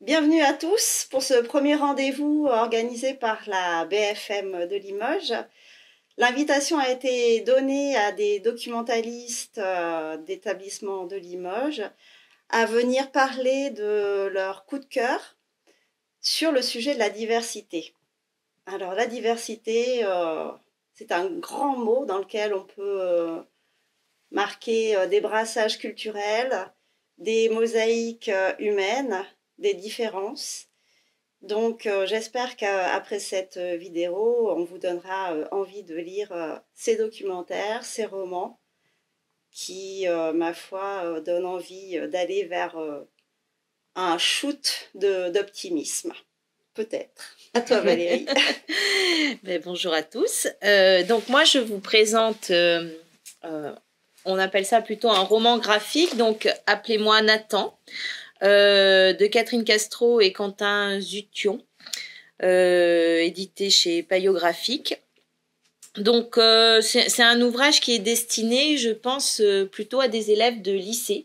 Bienvenue à tous pour ce premier rendez-vous organisé par la BFM de Limoges. L'invitation a été donnée à des documentalistes d'établissements de Limoges à venir parler de leur coup de cœur sur le sujet de la diversité. Alors la diversité, c'est un grand mot dans lequel on peut marquer des brassages culturels, des mosaïques humaines, des différences. Donc j'espère qu'après cette vidéo, on vous donnera envie de lire ces documentaires, ces romans qui, ma foi, donnent envie d'aller vers un shoot d'optimisme. Peut-être. À toi Valérie. Bonjour à tous. Donc moi je vous présente, on appelle ça plutôt un roman graphique, donc appelez-moi Nathan, de Catherine Castro et Quentin Zution, édité chez Payot Graphique. Donc c'est un ouvrage qui est destiné, je pense, plutôt à des élèves de lycée.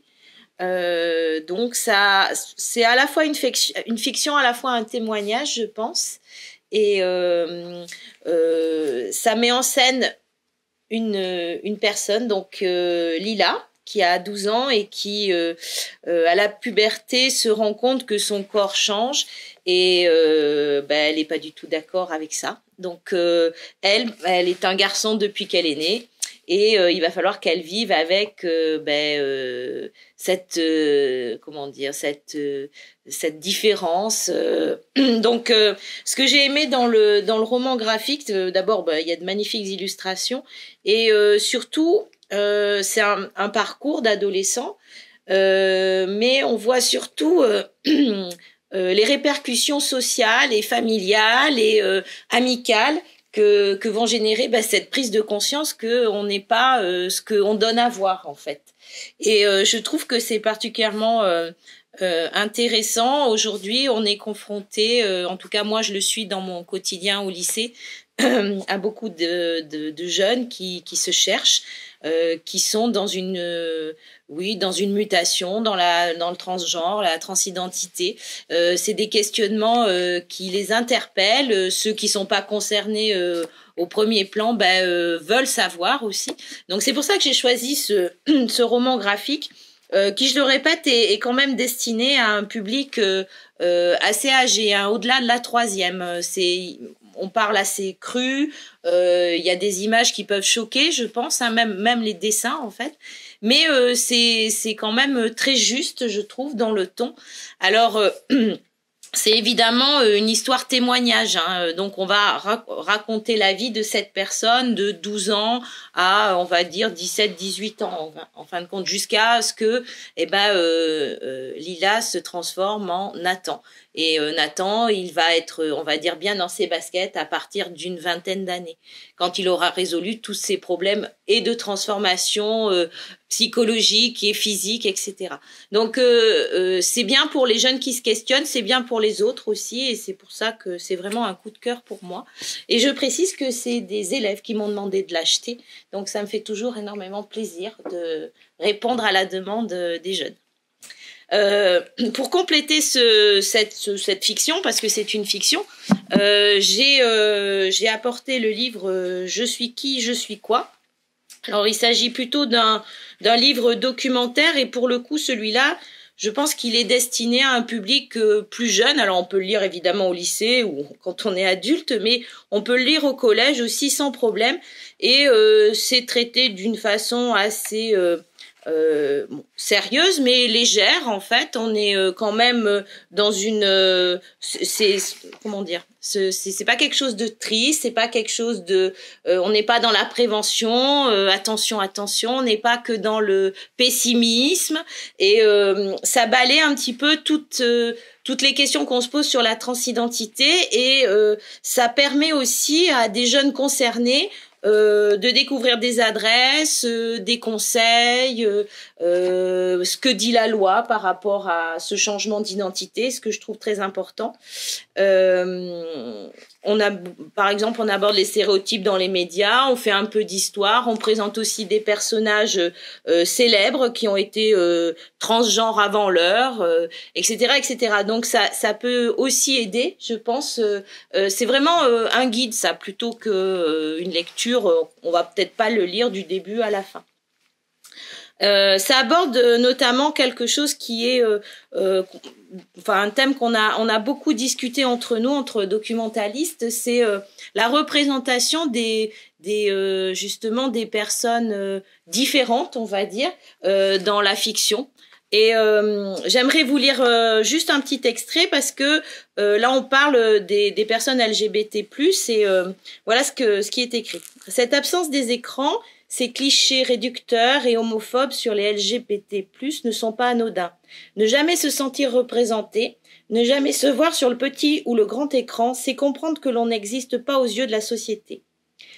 Donc ça, c'est à la fois une fiction, à la fois un témoignage, je pense. Et ça met en scène une personne, donc Lila, qui a 12 ans et qui, à la puberté, se rend compte que son corps change et elle n'est pas du tout d'accord avec ça. Donc, elle est un garçon depuis qu'elle est née. Et il va falloir qu'elle vive avec cette différence. Donc, ce que j'ai aimé dans le roman graphique, d'abord, il y a de magnifiques illustrations et surtout, c'est un parcours d'adolescent, mais on voit surtout les répercussions sociales et familiales et amicales que vont générer cette prise de conscience qu'on n'est pas ce qu'on donne à voir en fait. Et je trouve que c'est particulièrement intéressant. Aujourd'hui, on est confronté, en tout cas moi je le suis dans mon quotidien au lycée, à beaucoup de jeunes qui se cherchent, qui sont dans une mutation, dans le transgenre, la transidentité. C'est des questionnements qui les interpellent. Ceux qui sont pas concernés au premier plan veulent savoir aussi. Donc c'est pour ça que j'ai choisi ce roman graphique qui, je le répète, est quand même destiné à un public assez âgé, hein, au-delà de la troisième. On parle assez cru, il y a des images qui peuvent choquer, je pense, hein, même les dessins en fait. Mais c'est quand même très juste, je trouve, dans le ton. Alors c'est évidemment une histoire témoignage, hein. Donc on va raconter la vie de cette personne de 12 ans à, on va dire, 17-18 ans, en fin de compte, jusqu'à ce que Lila se transforme en Nathan. Et Nathan, il va être, on va dire, bien dans ses baskets à partir d'une vingtaine d'années, quand il aura résolu tous ses problèmes et de transformation psychologique et physique, etc. Donc c'est bien pour les jeunes qui se questionnent, c'est bien pour les autres aussi, et c'est pour ça que c'est vraiment un coup de cœur pour moi. Et je précise que c'est des élèves qui m'ont demandé de l'acheter, donc ça me fait toujours énormément plaisir de répondre à la demande des jeunes. Pour compléter cette fiction, parce que c'est une fiction, j'ai apporté le livre Je suis qui, je suis quoi. Alors il s'agit plutôt d'un livre documentaire, et pour le coup celui-là, je pense qu'il est destiné à un public plus jeune. Alors on peut le lire évidemment au lycée ou quand on est adulte, mais on peut le lire au collège aussi sans problème, et c'est traité d'une façon assez sérieuse mais légère. En fait, on est quand même dans une comment dire, c'est pas quelque chose de triste, c'est pas quelque chose de on n'est pas dans la prévention, attention, on n'est pas que dans le pessimisme, et ça balaie un petit peu toutes les questions qu'on se pose sur la transidentité, et ça permet aussi à des jeunes concernés de découvrir des adresses, des conseils, ce que dit la loi par rapport à ce changement d'identité, ce que je trouve très important. Par exemple, on aborde les stéréotypes dans les médias, on fait un peu d'histoire, on présente aussi des personnages célèbres qui ont été transgenres avant l'heure, etc., etc. Donc ça peut aussi aider, je pense. C'est vraiment un guide, ça, plutôt que une lecture. On va peut-être pas le lire du début à la fin. Ça aborde notamment quelque chose qui est un thème on a beaucoup discuté entre nous, entre documentalistes, c'est la représentation justement des personnes différentes, on va dire, dans la fiction. Et j'aimerais vous lire juste un petit extrait parce que là on parle des personnes LGBT+, et voilà ce qui est écrit. Cette absence des écrans, ces clichés réducteurs et homophobes sur les LGBT+, ne sont pas anodins. Ne jamais se sentir représenté, ne jamais se voir sur le petit ou le grand écran, c'est comprendre que l'on n'existe pas aux yeux de la société.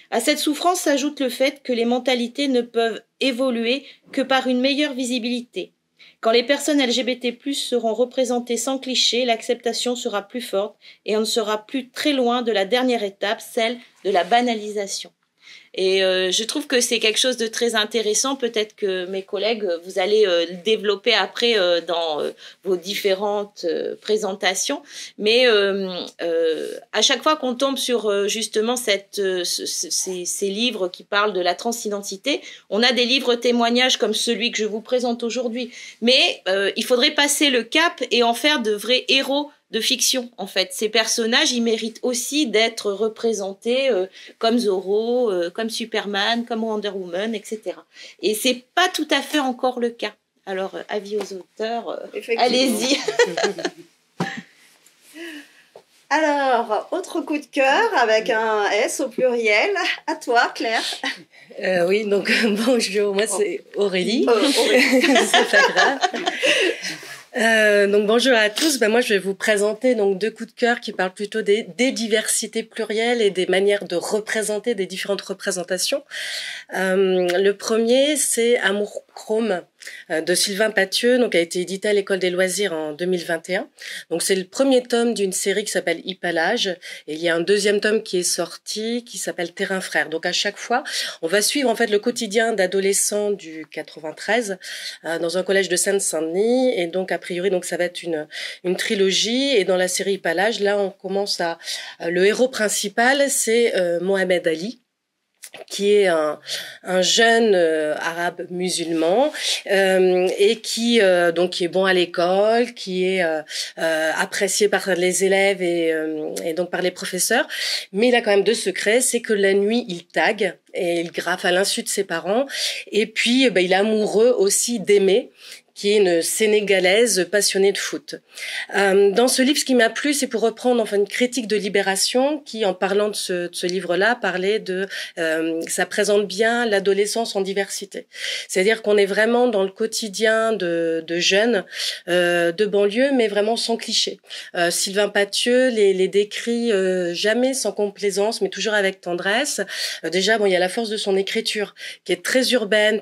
À cette souffrance s'ajoute le fait que les mentalités ne peuvent évoluer que par une meilleure visibilité. Quand les personnes LGBT+ seront représentées sans clichés, l'acceptation sera plus forte et on ne sera plus très loin de la dernière étape, celle de la banalisation. Et je trouve que c'est quelque chose de très intéressant. Peut-être que mes collègues, vous allez le développer après dans vos différentes présentations. Mais à chaque fois qu'on tombe sur justement ces livres qui parlent de la transidentité, on a des livres témoignages comme celui que je vous présente aujourd'hui. Mais il faudrait passer le cap et en faire de vrais héros de fiction, en fait. Ces personnages, ils méritent aussi d'être représentés comme Zorro, comme Superman, comme Wonder Woman, etc. Et c'est pas tout à fait encore le cas. Alors, avis aux auteurs, allez-y. Alors, autre coup de cœur avec un S au pluriel. À toi, Claire. Oui, donc bonjour, moi c'est Aurélie. C'est pas grave. Donc bonjour à tous. Moi je vais vous présenter donc deux coups de cœur qui parlent plutôt des diversités plurielles et des manières de représenter, des différentes représentations. Le premier, c'est Amour Chrome de Sylvain Pathieu, donc a été édité à l'École des loisirs en 2021. Donc c'est le premier tome d'une série qui s'appelle Hypalage, et il y a un deuxième tome qui est sorti qui s'appelle Terrain Frère. Donc à chaque fois, on va suivre en fait le quotidien d'adolescents du 93 dans un collège de Seine-Saint-Denis, et donc a priori donc ça va être une trilogie. Et dans la série Hypalage, là on commence le héros principal, c'est Mohamed Ali, qui est un jeune arabe musulman et qui est bon à l'école, qui est apprécié par les élèves et donc par les professeurs, mais il a quand même deux secrets, c'est que la nuit il tague et il graffe à l'insu de ses parents, et puis il est amoureux aussi d'Aimée, qui est une Sénégalaise passionnée de foot. Dans ce livre, ce qui m'a plu, c'est pour reprendre une critique de Libération qui, en parlant de ce livre-là, parlait de ça présente bien l'adolescence en diversité. C'est-à-dire qu'on est vraiment dans le quotidien de jeunes de banlieue, mais vraiment sans cliché. Sylvain Pathieu les décrit jamais sans complaisance, mais toujours avec tendresse. Déjà, il y a la force de son écriture qui est très urbaine,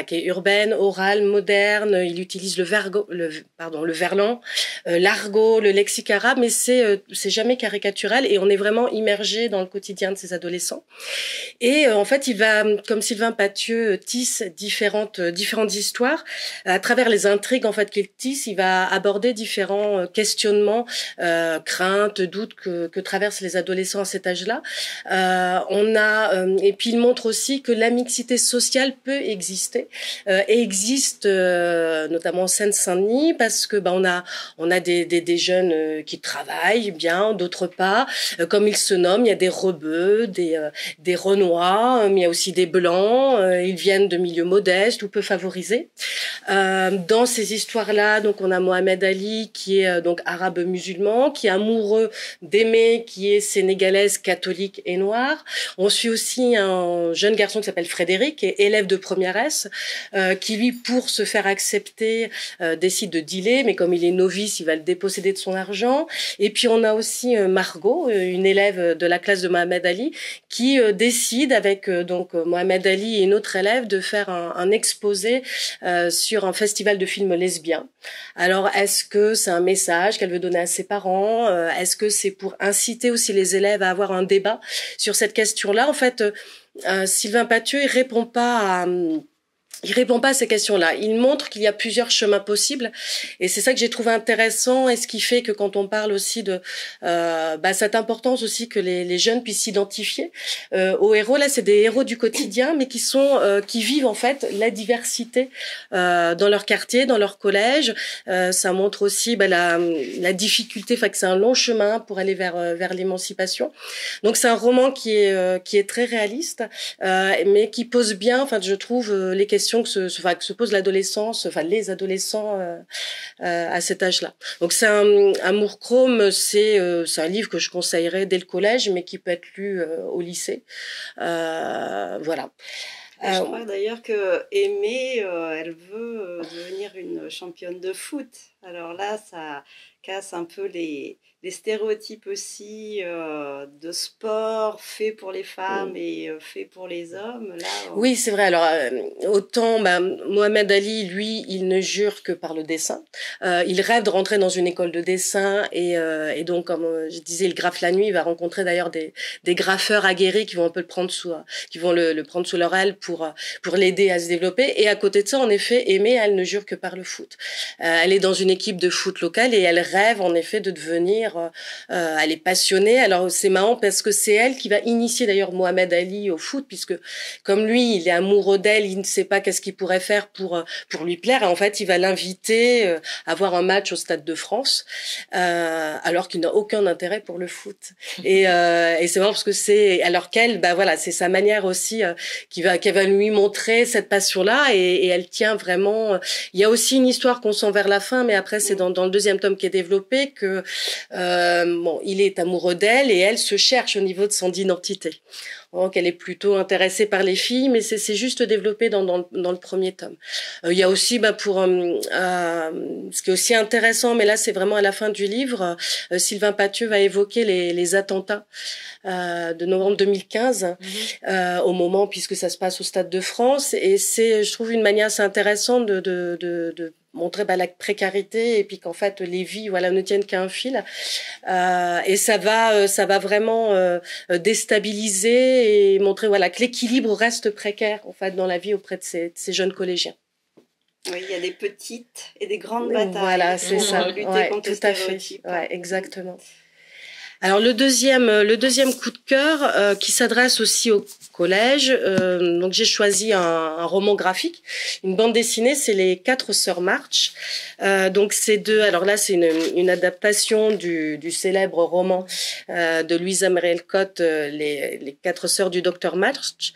qui est urbaine, orale, moderne. Il utilise le verlan, l'argot, le lexique arabe, mais c'est jamais caricatural et on est vraiment immergé dans le quotidien de ces adolescents. Et en fait, il va, comme Sylvain Pathieu tisse différentes histoires à travers les intrigues en fait qu'il tisse, il va aborder différents questionnements, craintes, doutes que traversent les adolescents à cet âge-là. Et puis il montre aussi que la mixité sociale peut exister et existe notamment en Seine-Saint-Denis, parce que on a des jeunes qui travaillent bien, d'autres pas. Comme ils se nomment, il y a des rebeux, des renois, mais il y a aussi des blancs. Ils viennent de milieux modestes ou peu favorisés. Dans ces histoires-là, donc on a Mohamed Ali qui est donc arabe musulman, qui est amoureux d'Aimée, qui est sénégalaise, catholique et noire. On suit aussi un jeune garçon qui s'appelle Frédéric, qui est élève de première S, qui lui, pour se faire accepter accepter, décide de dealer, mais comme il est novice, il va le déposséder de son argent. Et puis on a aussi Margot, une élève de la classe de Mohamed Ali, qui décide avec donc Mohamed Ali et une autre élève de faire un exposé sur un festival de films lesbiens. Alors est-ce que c'est un message qu'elle veut donner à ses parents? Est-ce que c'est pour inciter aussi les élèves à avoir un débat sur cette question-là? En fait, Sylvain Pathieu, il répond pas à ces questions-là. Il montre qu'il y a plusieurs chemins possibles, et c'est ça que j'ai trouvé intéressant, et ce qui fait que quand on parle aussi de cette importance aussi que les jeunes puissent s'identifier aux héros. Là, c'est des héros du quotidien, mais qui vivent en fait la diversité dans leur quartier, dans leur collège. Ça montre aussi la difficulté, enfin que c'est un long chemin pour aller vers l'émancipation. Donc c'est un roman qui est très réaliste, mais qui pose bien, enfin je trouve les questions que se pose l'adolescence, enfin les adolescents à cet âge-là. Donc c'est Amour Chrome, c'est un livre que je conseillerais dès le collège, mais qui peut être lu au lycée. Voilà. Je crois d'ailleurs que Aimée, elle veut devenir une championne de foot. Alors là, ça casse un peu les stéréotypes aussi de sport fait pour les femmes et fait pour les hommes. Là, Oui, c'est vrai. Alors, autant Mohamed Ali, lui, il ne jure que par le dessin. Il rêve de rentrer dans une école de dessin et donc, comme je disais, il graffe la nuit. Il va rencontrer d'ailleurs des graffeurs aguerris qui vont un peu le prendre le prendre sous leur aile pour l'aider à se développer. Et à côté de ça, en effet, Aimée, elle ne jure que par le foot. Elle est dans une équipe de foot locale et elle rêve en effet de devenir. Elle est passionnée. Alors c'est marrant parce que c'est elle qui va initier d'ailleurs Mohamed Ali au foot, puisque comme lui, il est amoureux d'elle, il ne sait pas qu'est-ce qu'il pourrait faire pour lui plaire. Et en fait, il va l'inviter à voir un match au Stade de France, alors qu'il n'a aucun intérêt pour le foot. Et c'est marrant parce que alors qu'elle, voilà, c'est sa manière aussi qu'elle va lui montrer cette passion-là, et elle tient vraiment. Il y a aussi une histoire qu'on sent vers la fin, mais après c'est dans le deuxième tome qui est développé que il est amoureux d'elle et elle se cherche au niveau de son identité. Donc elle est plutôt intéressée par les filles, mais c'est juste développé dans le premier tome. Il y a aussi ce qui est aussi intéressant, mais là c'est vraiment à la fin du livre, Sylvain Pathieu va évoquer les attentats de novembre 2015 au moment, puisque ça se passe au Stade de France, et c'est, je trouve, une manière assez intéressante de montrer la précarité, et puis qu'en fait les vies ne tiennent qu'à un fil, et ça va vraiment déstabiliser et montrer que l'équilibre reste précaire en fait dans la vie auprès de ces jeunes collégiens. Oui, il y a des petites et des grandes batailles. Voilà, c'est ça. Lutter contre les stéréotypes. Tout à fait. Ouais, exactement. Alors le deuxième coup de cœur qui s'adresse aussi au collège, donc j'ai choisi un roman graphique, une bande dessinée, c'est Les Quatre Sœurs March. Donc alors là c'est une adaptation du célèbre roman de Louisa May Alcott, les Quatre Sœurs du Docteur March.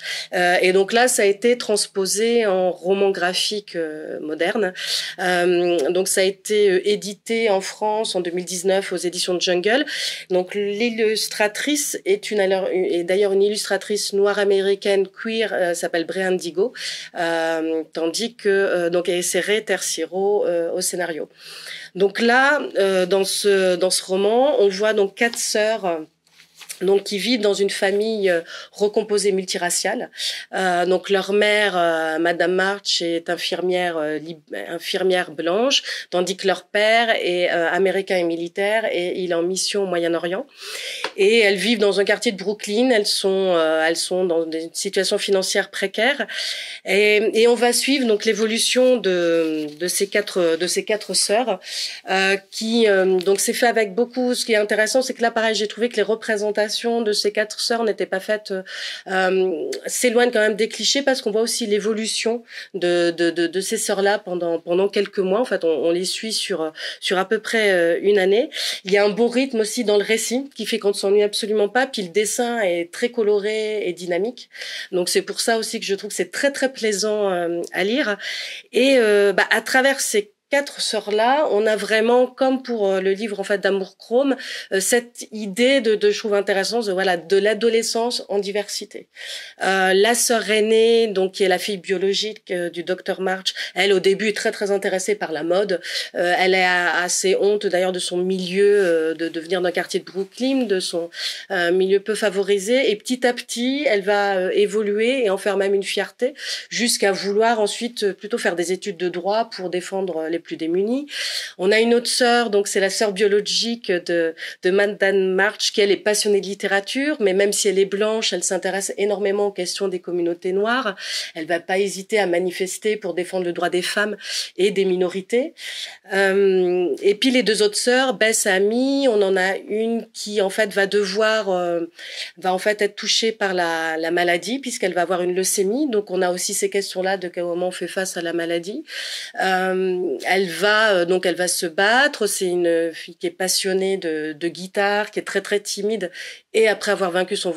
Et donc là ça a été transposé en roman graphique moderne. Donc ça a été édité en France en 2019 aux éditions de Jungle. Donc l'illustratrice est d'ailleurs une illustratrice noire américaine queer, s'appelle Breanne Digo, tandis que et c'est Ray Terciero au scénario. Donc là, dans ce roman, on voit donc 4 sœurs qui vivent dans une famille recomposée multiraciale. Donc leur mère, Madame March, est infirmière blanche, tandis que leur père est américain et militaire, et il est en mission au Moyen-Orient. Et elles vivent dans un quartier de Brooklyn. Elles sont dans des situations financières précaires. Et on va suivre donc l'évolution de ces quatre sœurs, qui donc c'est fait avec beaucoup. Ce qui est intéressant, c'est que là, pareil, j'ai trouvé que les représentations de ces 4 sœurs n'étaient pas faites, s'éloignent quand même des clichés, parce qu'on voit aussi l'évolution de ces sœurs-là pendant quelques mois. En fait, on les suit sur à peu près une année. Il y a un bon rythme aussi dans le récit qui fait qu'on ne s'ennuie absolument pas. Puis le dessin est très coloré et dynamique. Donc c'est pour ça aussi que je trouve que c'est très très plaisant à lire. Et à travers ces quatre sœurs-là, on a vraiment, comme pour le livre en fait d'Amour Chrome, cette idée je trouve intéressante, de l'adolescence en diversité. La sœur aînée, donc qui est la fille biologique du docteur March, elle au début est très très intéressée par la mode. Elle a assez honte d'ailleurs de son milieu, de venir d'un quartier de Brooklyn, de son milieu peu favorisé. Et petit à petit, elle va évoluer et en faire même une fierté, jusqu'à vouloir ensuite plutôt faire des études de droit pour défendre les plus démunis. On a une autre sœur, donc c'est la sœur biologique de Madame March, qui elle est passionnée de littérature, mais même si elle est blanche, elle s'intéresse énormément aux questions des communautés noires. Elle va pas hésiter à manifester pour défendre le droit des femmes et des minorités. Et puis les deux autres sœurs, Bess et Amy, on en a une qui en fait va en fait être touchée par la maladie, puisqu'elle va avoir une leucémie. Donc on a aussi ces questions-là de comment on fait face à la maladie. Elle va se battre. C'est une fille qui est passionnée de guitare, qui est très très timide. Et après avoir vaincu son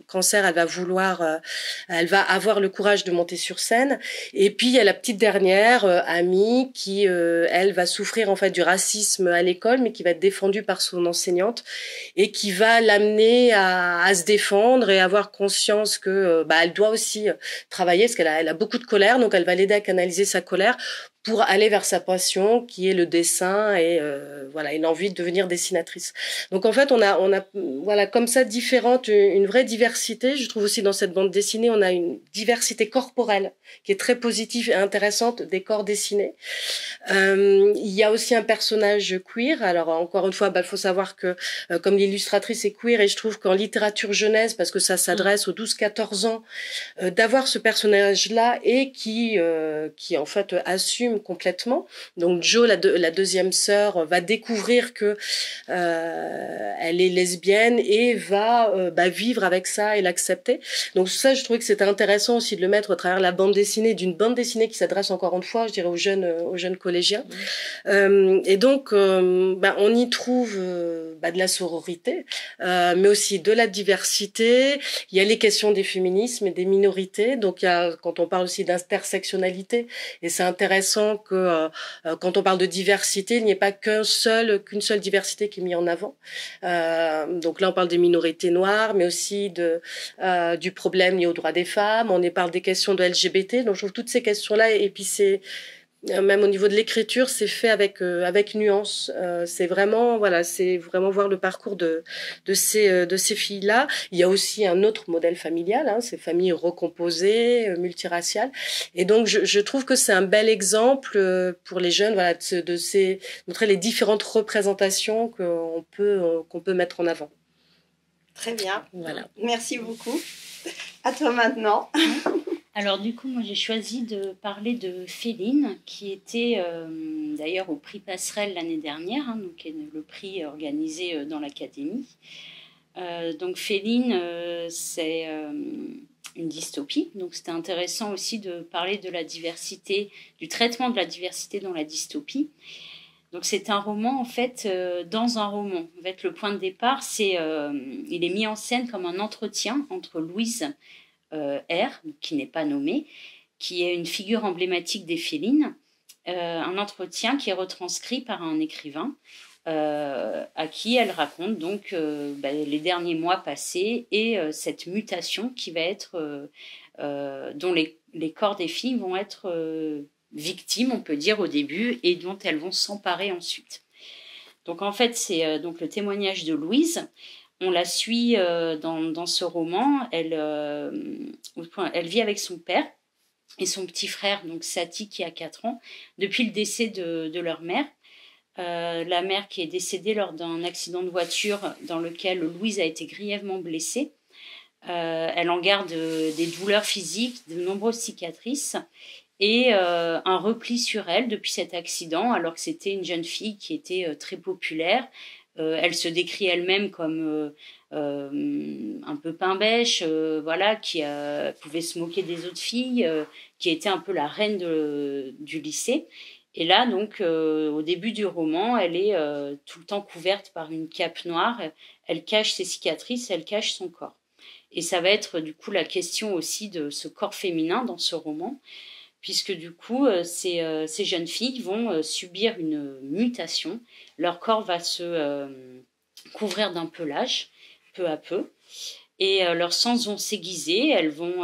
cancer, elle va avoir le courage de monter sur scène. Et puis il y a la petite dernière, Amy, qui elle va souffrir en fait du racisme à l'école, mais qui va être défendue par son enseignante et qui va l'amener à se défendre et avoir conscience que elle doit aussi travailler, parce elle a beaucoup de colère, donc elle va l'aider à canaliser sa colère pour aller vers sa passion qui est le dessin et une envie de devenir dessinatrice. Donc en fait on a comme ça une vraie diversité. Je trouve aussi dans cette bande dessinée on a une diversité corporelle qui est très positive et intéressante des corps dessinés. Il y a aussi un personnage queer. Alors encore une fois, faut savoir que comme l'illustratrice est queer, et je trouve qu'en littérature jeunesse, parce que ça s'adresse aux 12-14 ans, d'avoir ce personnage-là et qui en fait assume complètement. Donc Jo, la deuxième sœur, va découvrir que elle est lesbienne et va vivre avec ça et l'accepter. Donc ça, je trouvais que c'était intéressant aussi de le mettre à travers la bande dessinée, d'une bande dessinée qui s'adresse encore une fois, je dirais, aux jeunes collégiens. Et donc, on y trouve de la sororité, mais aussi de la diversité. Il y a les questions des féminismes et des minorités. Donc, quand on parle aussi d'intersectionnalité, et c'est intéressant que quand on parle de diversité, il n'y ait pas qu'une seule diversité qui est mise en avant. Donc là, on parle des minorités noires, mais aussi du problème lié aux droits des femmes. On y parle des questions de LGBT. Donc je trouve toutes ces questions-là, et puis c'est même au niveau de l'écriture, c'est fait avec nuance. C'est vraiment voir le parcours de ces filles-là. Il y a aussi un autre modèle familial, ces familles recomposées, multiraciales. Et donc je trouve que c'est un bel exemple pour les jeunes, de montrer les différentes représentations qu'on peut mettre en avant. Très bien. Voilà. Merci beaucoup. À toi maintenant. Alors du coup, moi j'ai choisi de parler de Féline, qui était d'ailleurs au prix Passerelle l'année dernière, donc le prix organisé dans l'académie. Donc Féline, c'est une dystopie, donc c'était intéressant aussi de parler de la diversité, du traitement de la diversité dans la dystopie. Donc c'est un roman en fait dans un roman. En fait, le point de départ, il est mis en scène comme un entretien entre Louise R, qui n'est pas nommée, qui est une figure emblématique des félines, un entretien qui est retranscrit par un écrivain à qui elle raconte donc les derniers mois passés et cette mutation qui va être dont les corps des filles vont être victimes, on peut dire, au début, et dont elles vont s'emparer ensuite. Donc en fait, c'est donc le témoignage de Louise. On la suit dans ce roman. Elle vit avec son père et son petit frère, donc Sati, qui a 4 ans, depuis le décès de leur mère. La mère qui est décédée lors d'un accident de voiture dans lequel Louise a été grièvement blessée. Elle en garde des douleurs physiques, de nombreuses cicatrices et un repli sur elle depuis cet accident, alors que c'était une jeune fille qui était très populaire. Elle se décrit elle-même comme un peu pain-bêche, qui pouvait se moquer des autres filles, qui était un peu la reine du lycée. Et là, donc, au début du roman, elle est tout le temps couverte par une cape noire. Elle cache ses cicatrices, elle cache son corps. Et ça va être du coup la question aussi de ce corps féminin dans ce roman, puisque du coup, ces jeunes filles vont subir une mutation. Leur corps va se couvrir d'un pelage, peu à peu, et leurs sens vont s'aiguiser, elles vont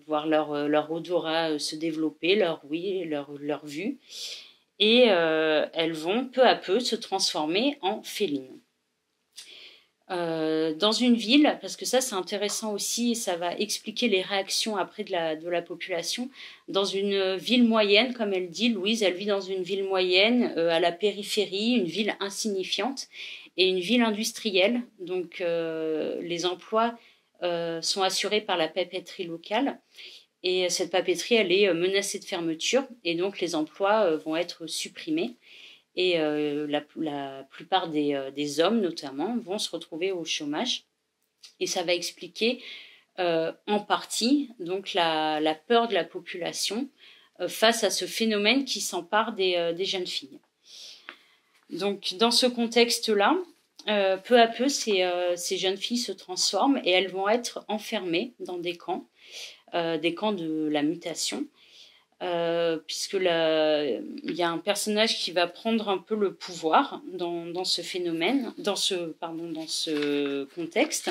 voir leur odorat se développer, leur ouïe, leur vue, et elles vont peu à peu se transformer en félines. Dans une ville, parce que ça c'est intéressant aussi, et ça va expliquer les réactions après de la population, dans une ville moyenne, comme elle dit, Louise, elle vit dans une ville moyenne, à la périphérie, une ville insignifiante, et une ville industrielle, donc les emplois sont assurés par la papeterie locale, et cette papeterie, elle est menacée de fermeture, et donc les emplois vont être supprimés. Et la plupart des hommes, notamment, vont se retrouver au chômage. Et ça va expliquer en partie donc, la peur de la population face à ce phénomène qui s'empare des jeunes filles. Donc, dans ce contexte-là, peu à peu, ces jeunes filles se transforment et elles vont être enfermées dans des camps de la mutation. Puisque il y a un personnage qui va prendre un peu le pouvoir dans ce phénomène, dans ce contexte.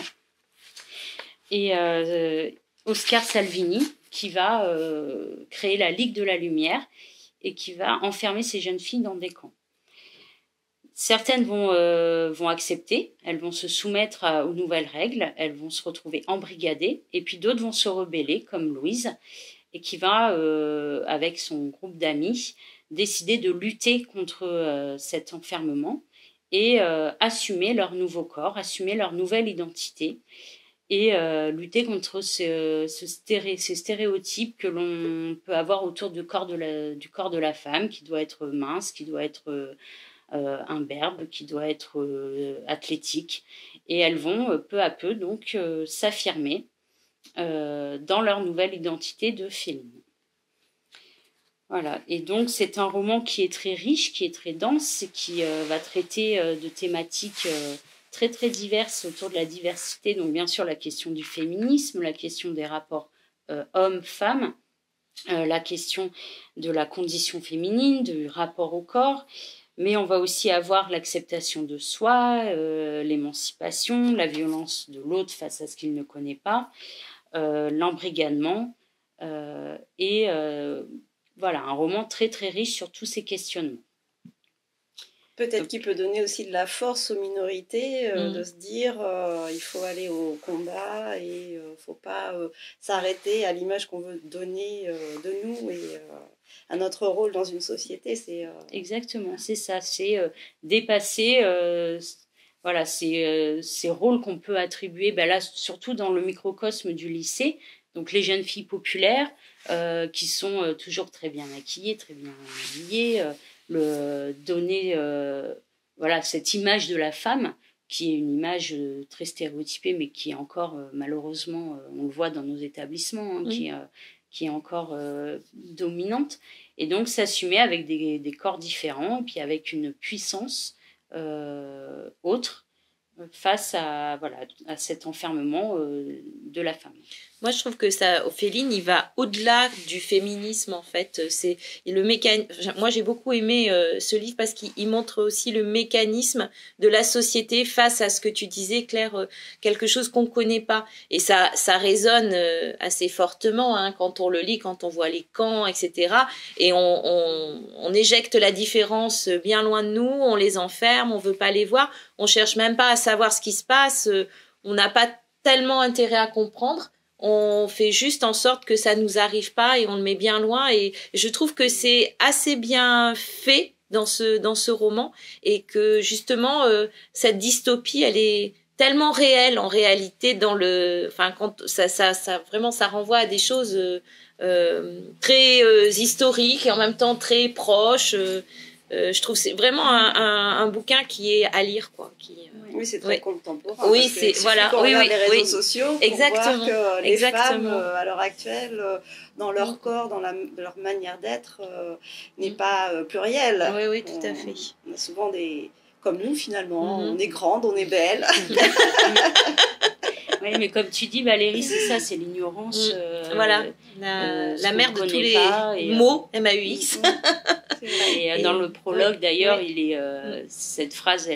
Et Oscar Salvini qui va créer la Ligue de la Lumière et qui va enfermer ces jeunes filles dans des camps. Certaines vont accepter, elles vont se soumettre aux nouvelles règles, elles vont se retrouver embrigadées, et puis d'autres vont se rebeller, comme Louise, et qui va, avec son groupe d'amis, décider de lutter contre cet enfermement et assumer leur nouveau corps, assumer leur nouvelle identité et lutter contre ces stéréotypes que l'on peut avoir autour du corps de la femme, qui doit être mince, qui doit être imberbe, qui doit être athlétique. Et elles vont peu à peu donc s'affirmer dans leur nouvelle identité de féline. Voilà, et donc c'est un roman qui est très riche, qui est très dense, et qui va traiter de thématiques très très diverses autour de la diversité, donc bien sûr la question du féminisme, la question des rapports hommes-femmes, la question de la condition féminine, du rapport au corps, mais on va aussi avoir l'acceptation de soi, l'émancipation, la violence de l'autre face à ce qu'il ne connaît pas, l'embrigadement, et voilà, un roman très très riche sur tous ces questionnements. Peut-être qu'il peut donner aussi de la force aux minorités, de se dire il faut aller au combat et il ne faut pas s'arrêter à l'image qu'on veut donner de nous et à notre rôle dans une société. Exactement, c'est ça, c'est dépasser voilà, ces rôles qu'on peut attribuer, ben là, surtout dans le microcosme du lycée, donc les jeunes filles populaires qui sont toujours très bien maquillées, très bien habillées, donner voilà, cette image de la femme qui est une image très stéréotypée mais qui est encore malheureusement on le voit dans nos établissements hein, qui est encore dominante, et donc s'assumer avec des corps différents et puis avec une puissance autre face à cet enfermement de la femme. Moi, je trouve que ça, Féline, il va au-delà du féminisme, en fait. C'est le Moi, j'ai beaucoup aimé ce livre parce qu'il montre aussi le mécanisme de la société face à ce que tu disais, Claire, quelque chose qu'on ne connaît pas. Et ça résonne assez fortement hein, quand on le lit, quand on voit les camps, etc. Et on éjecte la différence bien loin de nous, on les enferme, on ne veut pas les voir, on ne cherche même pas à savoir ce qui se passe, on n'a pas tellement intérêt à comprendre. On fait juste en sorte que ça nous arrive pas et on le met bien loin, et je trouve que c'est assez bien fait dans ce roman, et que justement cette dystopie elle est tellement réelle en réalité quand ça vraiment ça renvoie à des choses très historiques et en même temps très proches. Je trouve que c'est vraiment un bouquin qui est à lire quoi. Oui, c'est très contemporain. Oui, c'est voilà. Oui, les réseaux sociaux pour exactement. voir que les femmes à l'heure actuelle, dans leur corps, dans leur manière d'être, n'est pas plurielle. Oui, tout à fait. On a souvent comme nous finalement, on est grande, on est belle. Oui, mais comme tu dis, Valérie, c'est ça, c'est l'ignorance Voilà, la mère de tous les et, mots, MAUX. Et dans le prologue, d'ailleurs, il est cette phrase,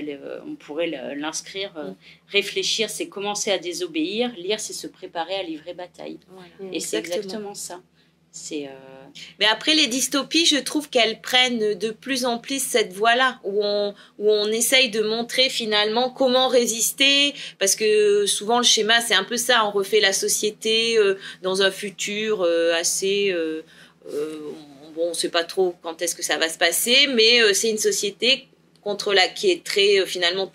on pourrait l'inscrire. Réfléchir, c'est commencer à désobéir. Lire, c'est se préparer à livrer bataille. Voilà. Et c'est exactement ça. Mais après, les dystopies, je trouve qu'elles prennent de plus en plus cette voie-là, où on essaye de montrer finalement comment résister, parce que souvent le schéma, c'est un peu ça, on refait la société dans un futur assez... bon, on ne sait pas trop quand est-ce que ça va se passer, mais c'est une société qui est très finalement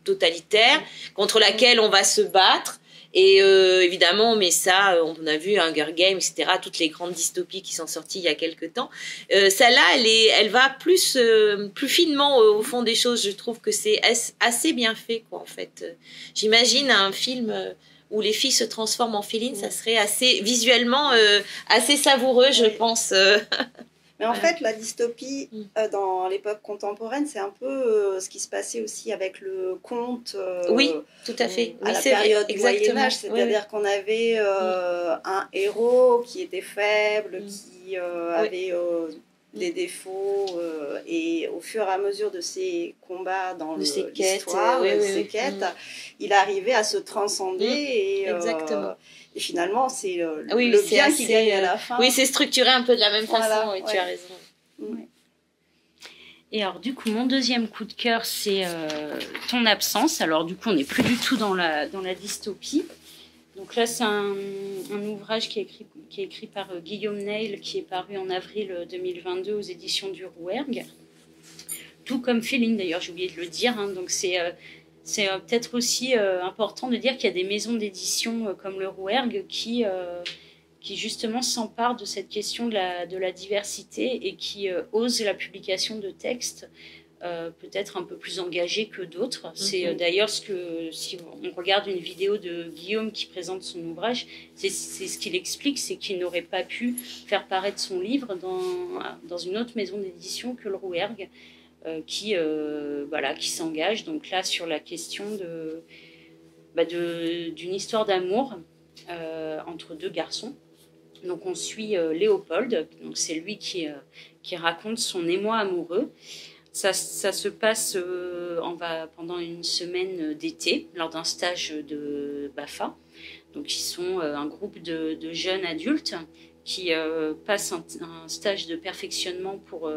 totalitaire, contre laquelle on va se battre. Et évidemment, on met ça, on a vu Hunger Games, etc., toutes les grandes dystopies qui sont sorties il y a quelque temps. Celle-là, elle va plus finement au fond des choses. Je trouve que c'est assez bien fait, quoi, en fait. J'imagine un film où les filles se transforment en félines, ça serait assez visuellement assez savoureux, je pense. Mais en fait, la dystopie dans l'époque contemporaine, c'est un peu ce qui se passait aussi avec le conte. Oui, tout à fait. À oui, la période du Exactement. Moyen Âge, c'est-à-dire qu'on avait un héros qui était faible, qui avait des défauts, et au fur et à mesure de ses combats dans l'histoire, ses quêtes, il arrivait à se transcender Exactement. Et finalement, c'est le bien qui gagne à la fin. Oui, c'est structuré un peu de la même façon, oui, tu as raison. Ouais. Et alors, du coup, mon deuxième coup de cœur, c'est Ton absence. Alors, du coup, on n'est plus du tout dans la dystopie. Donc là, c'est un ouvrage qui est écrit par Guillaume Neil, qui est paru en avril 2022 aux éditions du Rouergue. Tout comme Féline, d'ailleurs, j'ai oublié de le dire. Hein, donc, c'est peut-être aussi important de dire qu'il y a des maisons d'édition comme le Rouergue qui justement s'emparent de cette question de la diversité et qui osent la publication de textes peut-être un peu plus engagés que d'autres. C'est d'ailleurs si on regarde une vidéo de Guillaume qui présente son ouvrage, c'est ce qu'il explique, c'est qu'il n'aurait pas pu faire paraître son livre dans une autre maison d'édition que le Rouergue. Qui s'engage donc là sur la question d'une histoire d'amour entre deux garçons. Donc on suit Léopold, donc c'est lui qui raconte son émoi amoureux. Ça se passe pendant une semaine d'été lors d'un stage de BAFA. Donc ils sont un groupe de jeunes adultes qui passent un stage de perfectionnement pour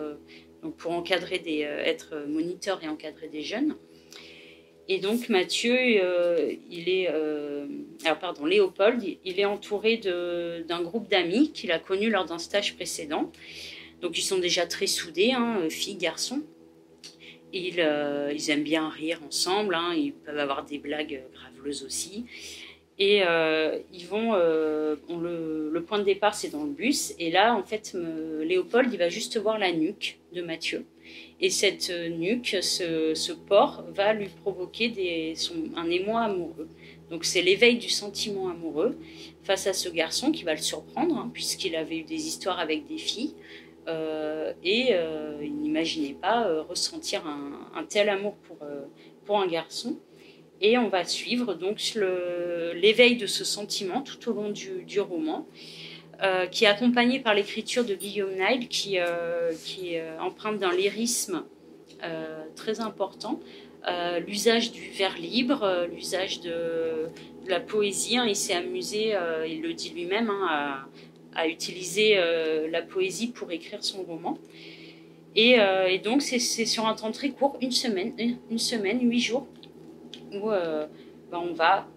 encadrer être moniteur et encadrer des jeunes. Et donc Mathieu, Léopold, il est entouré d'un groupe d'amis qu'il a connus lors d'un stage précédent. Donc ils sont déjà très soudés, filles, garçons. Ils aiment bien rire ensemble, ils peuvent avoir des blagues graveleuses aussi. Et ils vont, le point de départ c'est dans le bus, et là en fait Léopold il va juste voir la nuque de Mathieu, et cette nuque, ce port va lui provoquer un émoi amoureux. Donc c'est l'éveil du sentiment amoureux face à ce garçon qui va le surprendre, puisqu'il avait eu des histoires avec des filles, et il n'imaginait pas ressentir un tel amour pour un garçon. Et on va suivre donc l'éveil de ce sentiment tout au long du roman, qui est accompagné par l'écriture de Guillaume Neil, qui emprunte d'un lyrisme très important, l'usage du vers libre, l'usage de la poésie. Il s'est amusé, il le dit lui-même, à utiliser la poésie pour écrire son roman. Et donc c'est sur un temps très court, une semaine, 8 jours, où on va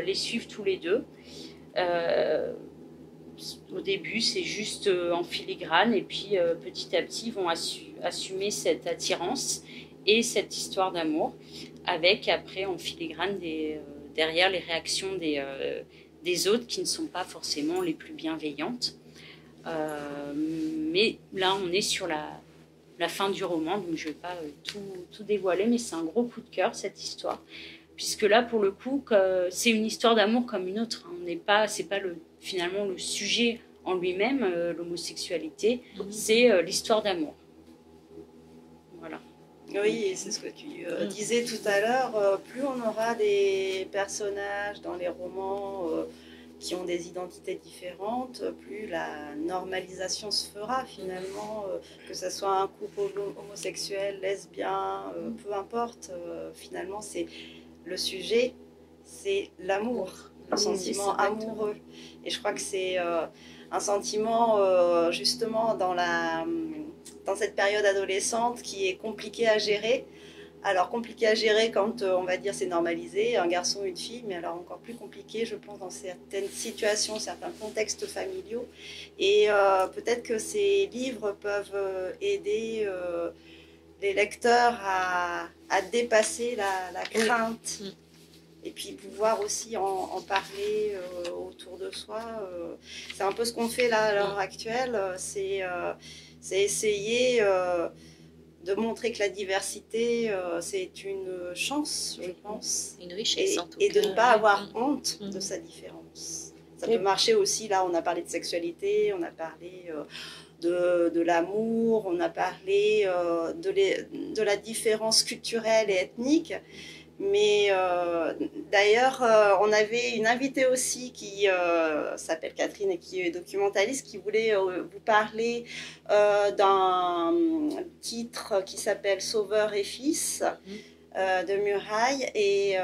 les suivre tous les deux. Au début, c'est juste en filigrane, et puis petit à petit, ils vont assumer cette attirance et cette histoire d'amour, avec après en filigrane derrière les réactions des autres qui ne sont pas forcément les plus bienveillantes. Mais là, on est sur la fin du roman, donc je ne vais pas tout dévoiler, mais c'est un gros coup de cœur, cette histoire, puisque là, pour le coup, c'est une histoire d'amour comme une autre. C'est pas finalement le sujet en lui-même, l'homosexualité, c'est l'histoire d'amour. Voilà. Oui, c'est ce que tu disais tout à l'heure, plus on aura des personnages dans les romans qui ont des identités différentes, plus la normalisation se fera finalement, que ce soit un couple homosexuel, lesbien, peu importe, finalement c'est le sujet, c'est l'amour, le sentiment amoureux. Et je crois que c'est un sentiment justement dans cette période adolescente qui est compliqué à gérer. Alors compliqué à gérer quand on va dire c'est normalisé, un garçon ou une fille, mais alors encore plus compliqué je pense dans certaines situations, certains contextes familiaux. Et peut-être que ces livres peuvent aider les lecteurs à dépasser la crainte. Oui. Et puis pouvoir aussi en parler autour de soi. C'est un peu ce qu'on fait là à l'heure actuelle, c'est essayer de montrer que la diversité, c'est une chance, je pense. Une richesse, en tout cas. Et de ne pas avoir honte de sa différence. Ça peut marcher aussi, là, on a parlé de sexualité, on a parlé de l'amour, on a parlé de la différence culturelle et ethnique. Mais d'ailleurs, on avait une invitée aussi qui s'appelle Catherine et qui est documentaliste, qui voulait vous parler d'un titre qui s'appelle Sauveur et Fils de Muraille. Et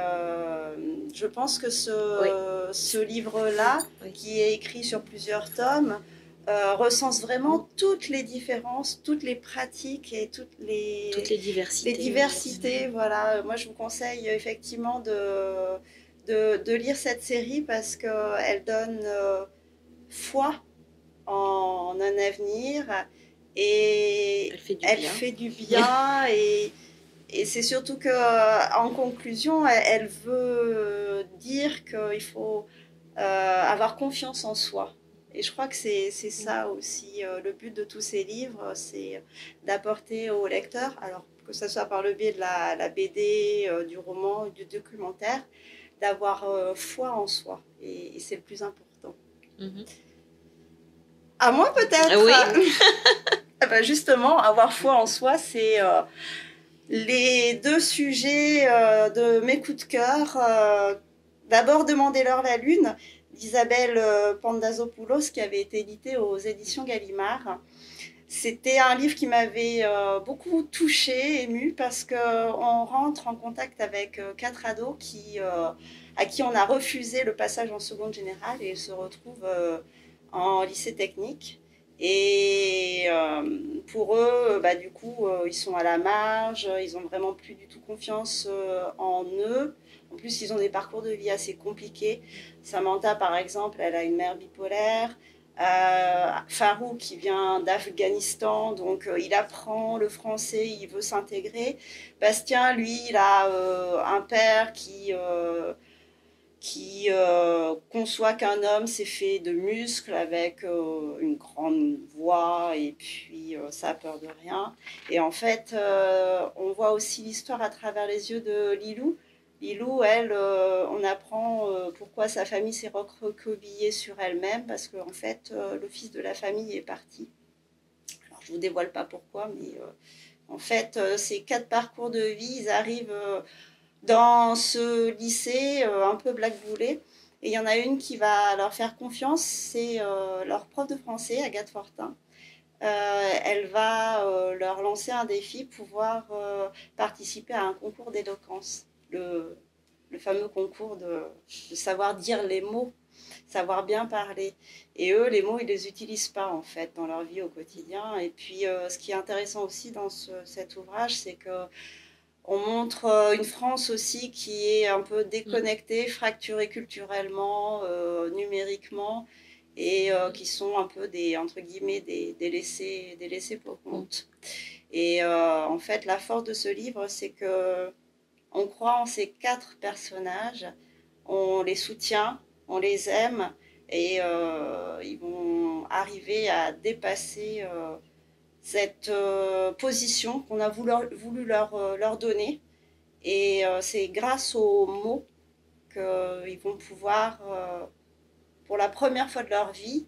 je pense que ce livre-là, qui est écrit sur plusieurs tomes, recense vraiment toutes les différences, toutes les pratiques et toutes les diversités. Les diversités, voilà. Moi, je vous conseille effectivement de lire cette série parce qu'elle donne foi en un avenir et elle fait du bien et c'est surtout qu'en conclusion, elle veut dire qu'il faut avoir confiance en soi. Et je crois que c'est ça aussi le but de tous ces livres, c'est d'apporter au lecteur, alors que ce soit par le biais de la BD, du roman, du documentaire, d'avoir foi en soi. Et c'est le plus important. À moi peut-être. Oui. Ben justement, avoir foi en soi, c'est les deux sujets de mes coups de cœur. D'abord, Demandez-leur la lune, d'Isabelle Pandazopoulos, qui avait été édité aux éditions Gallimard. C'était un livre qui m'avait beaucoup touchée, émue, parce qu'on rentre en contact avec 4 ados à qui on a refusé le passage en seconde générale et ils se retrouvent en lycée technique. Et pour eux, du coup, ils sont à la marge, ils n'ont vraiment plus du tout confiance en eux. En plus, ils ont des parcours de vie assez compliqués. Samantha, par exemple, elle a une mère bipolaire. Farouk, qui vient d'Afghanistan, donc il apprend le français, il veut s'intégrer. Bastien, lui, il a un père qui conçoit qu'un homme c'est fait de muscles avec une grande voix et puis ça a peur de rien. Et en fait, on voit aussi l'histoire à travers les yeux de Lilou. Lilou, elle, on apprend pourquoi sa famille s'est recroquevillée sur elle-même, parce qu'en fait, le fils de la famille est parti. Alors, je ne vous dévoile pas pourquoi, mais en fait, ces 4 parcours de vie, ils arrivent dans ce lycée un peu blackboulé. Et il y en a une qui va leur faire confiance, c'est leur prof de français, Agathe Fortin. Elle va leur lancer un défi, pouvoir participer à un concours d'éloquence. Le fameux concours de savoir dire les mots, savoir bien parler. Et eux, les mots, ils ne les utilisent pas, en fait, dans leur vie au quotidien. Et puis, ce qui est intéressant aussi dans cet ouvrage, c'est qu'on montre une France aussi qui est un peu déconnectée, fracturée culturellement, numériquement, et qui sont un peu entre guillemets, des laissés pour compte. Et en fait, la force de ce livre, c'est que on croit en ces 4 personnages, on les soutient, on les aime et ils vont arriver à dépasser cette position qu'on a voulu leur donner. Et c'est grâce aux mots qu'ils vont pouvoir, pour la première fois de leur vie,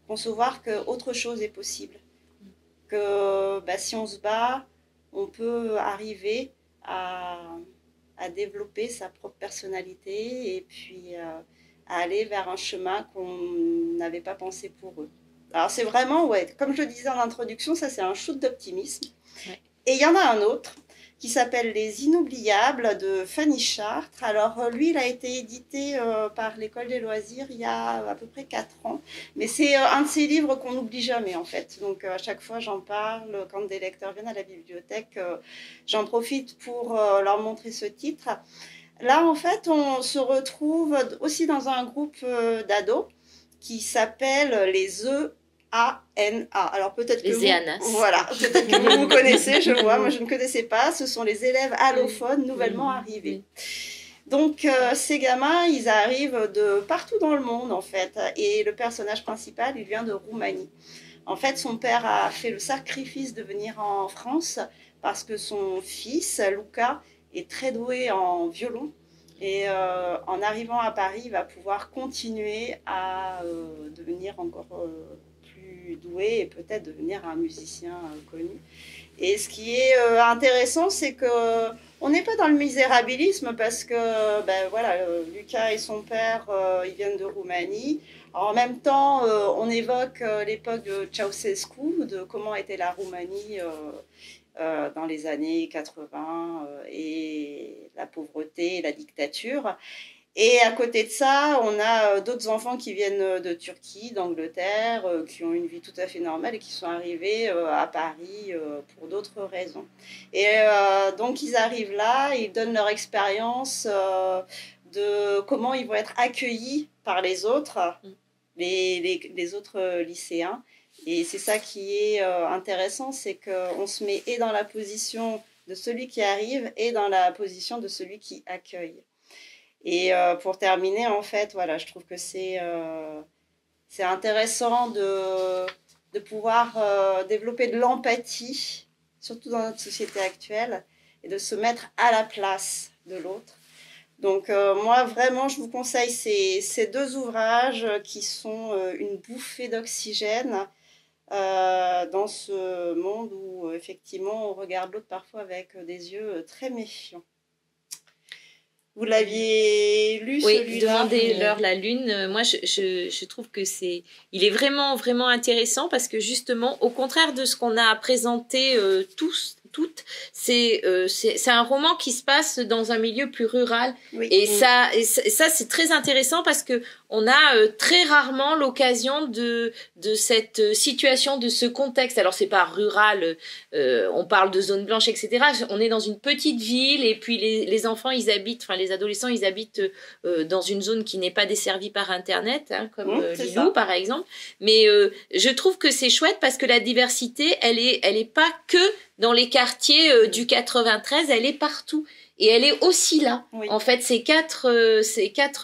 concevoir qu'autre chose est possible. Que si on se bat, on peut arriver à développer sa propre personnalité et puis à aller vers un chemin qu'on n'avait pas pensé pour eux. Alors c'est vraiment, ouais, comme je le disais en introduction, ça c'est un shoot d'optimisme. Ouais. Et il y en a un autre qui s'appelle Les Inoubliables de Fanny Chartres. Alors lui, il a été édité par l'École des loisirs il y a à peu près 4 ans. Mais c'est un de ces livres qu'on n'oublie jamais en fait. Donc à chaque fois j'en parle, quand des lecteurs viennent à la bibliothèque, j'en profite pour leur montrer ce titre. Là en fait, on se retrouve aussi dans un groupe d'ados qui s'appelle les EANA. Alors peut-être que les EANAS. Voilà, peut-être que vous connaissez, je vois. Moi, je ne connaissais pas. Ce sont les élèves allophones nouvellement arrivés. Donc, ces gamins, ils arrivent de partout dans le monde, en fait. Et le personnage principal, il vient de Roumanie. En fait, son père a fait le sacrifice de venir en France parce que son fils, Luca, est très doué en violon. Et en arrivant à Paris, il va pouvoir continuer à devenir encore plus doué et peut-être devenir un musicien connu. Et ce qui est intéressant, c'est qu'on n'est pas dans le misérabilisme parce que ben, voilà, Luca et son père, ils viennent de Roumanie. Alors, en même temps, on évoque l'époque de Ceausescu, de comment était la Roumanie dans les années 80 et la pauvreté et la dictature. Et à côté de ça, on a d'autres enfants qui viennent de Turquie, d'Angleterre, qui ont une vie tout à fait normale et qui sont arrivés à Paris pour d'autres raisons. Et donc ils arrivent là, ils donnent leur expérience de comment ils vont être accueillis par les autres, les autres lycéens. Et c'est ça qui est intéressant, c'est qu'on se met et dans la position de celui qui arrive et dans la position de celui qui accueille. Et pour terminer, en fait, voilà, je trouve que c'est intéressant de pouvoir développer de l'empathie, surtout dans notre société actuelle, et de se mettre à la place de l'autre. Donc moi, vraiment, je vous conseille ces 2 ouvrages qui sont une bouffée d'oxygène dans ce monde où, effectivement, on regarde l'autre parfois avec des yeux très méfiants. Vous l'aviez lu, celui-là? Demander l'heure, la lune. Moi, je trouve que il est vraiment, vraiment intéressant parce que justement, au contraire de ce qu'on a présenté toutes, c'est un roman qui se passe dans un milieu plus rural. Oui. Et ça, c'est très intéressant parce que on a très rarement l'occasion de cette situation, de ce contexte. Alors, c'est pas rural, on parle de zone blanche, etc. On est dans une petite ville et puis les enfants, ils habitent, enfin les adolescents, ils habitent dans une zone qui n'est pas desservie par Internet, hein, comme Lilou, par exemple. Mais je trouve que c'est chouette parce que la diversité, elle est pas que dans les quartiers du 93, elle est partout. Et elle est aussi là. Oui. En fait, ces quatre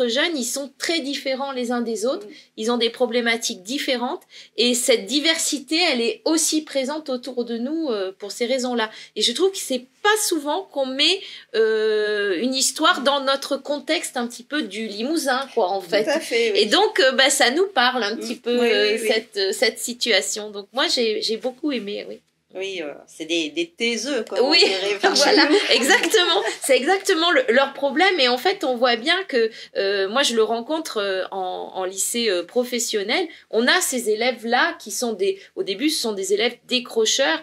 jeunes, ils sont très différents les uns des autres. Ils ont des problématiques différentes. Et cette diversité, elle est aussi présente autour de nous pour ces raisons-là. Et je trouve que c'est pas souvent qu'on met une histoire dans notre contexte un petit peu du Limousin, quoi, en fait. Tout à fait, oui. Et donc, ça nous parle un petit peu, cette situation. Donc, moi, j'ai beaucoup aimé, oui. Oui, c'est des taiseux, comme oui, on voilà, exactement. C'est exactement leur problème. Et en fait, on voit bien que, moi, je le rencontre en lycée professionnel. On a ces élèves-là qui sont au début, ce sont des élèves décrocheurs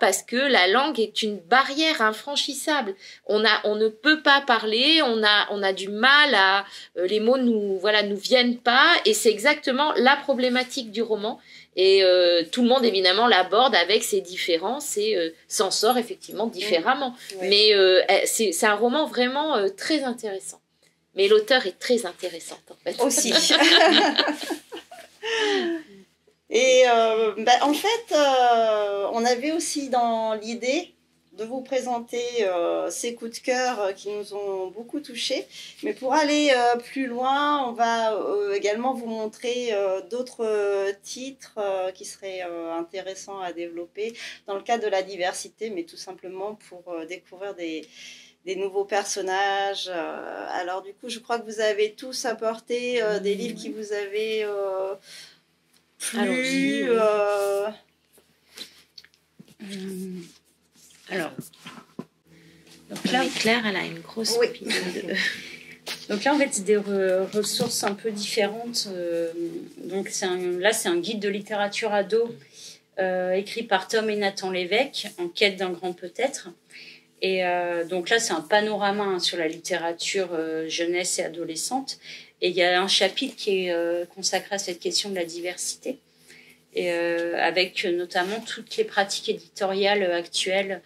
parce que la langue est une barrière infranchissable. On ne peut pas parler, on a du mal à, les mots nous viennent pas. Et c'est exactement la problématique du roman. Et tout le monde évidemment l'aborde avec ses différences et s'en sort effectivement différemment. Oui. Mais c'est un roman vraiment très intéressant. Mais l'auteur est très intéressante en fait. Aussi. Et en fait, on avait aussi dans l'idée de vous présenter ces coups de cœur qui nous ont beaucoup touchés. Mais pour aller plus loin, on va également vous montrer d'autres titres qui seraient intéressants à développer dans le cadre de la diversité, mais tout simplement pour découvrir des nouveaux personnages. Alors du coup, je crois que vous avez tous apporté des livres qui vous avaient plu. Alors, donc là, Claire, elle a une grosse pile Donc là, en fait, c'est des ressources un peu différentes. Donc là, c'est un guide de littérature ado écrit par Tom et Nathan Lévesque, En quête d'un grand peut-être. Et donc là, c'est un panorama sur la littérature jeunesse et adolescente. Et il y a un chapitre qui est consacré à cette question de la diversité. Et avec notamment toutes les pratiques éditoriales actuelles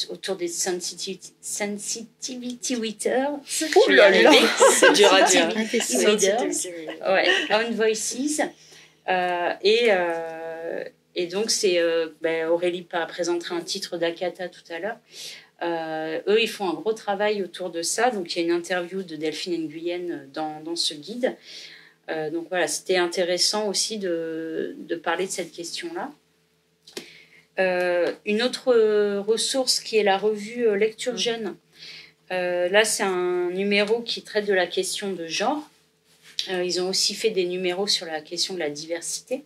autour des sensitivity readers. Ouh là là, c'est dur à dire. Ouais, Own Voices. Et donc, c'est Aurélie présentera un titre d'Akata tout à l'heure. Eux, ils font un gros travail autour de ça. Donc, il y a une interview de Delphine Nguyen dans ce guide. Donc voilà, c'était intéressant aussi de parler de cette question-là. Une autre ressource qui est la revue Lecture Jeune. Là, c'est un numéro qui traite de la question de genre. Ils ont aussi fait des numéros sur la question de la diversité.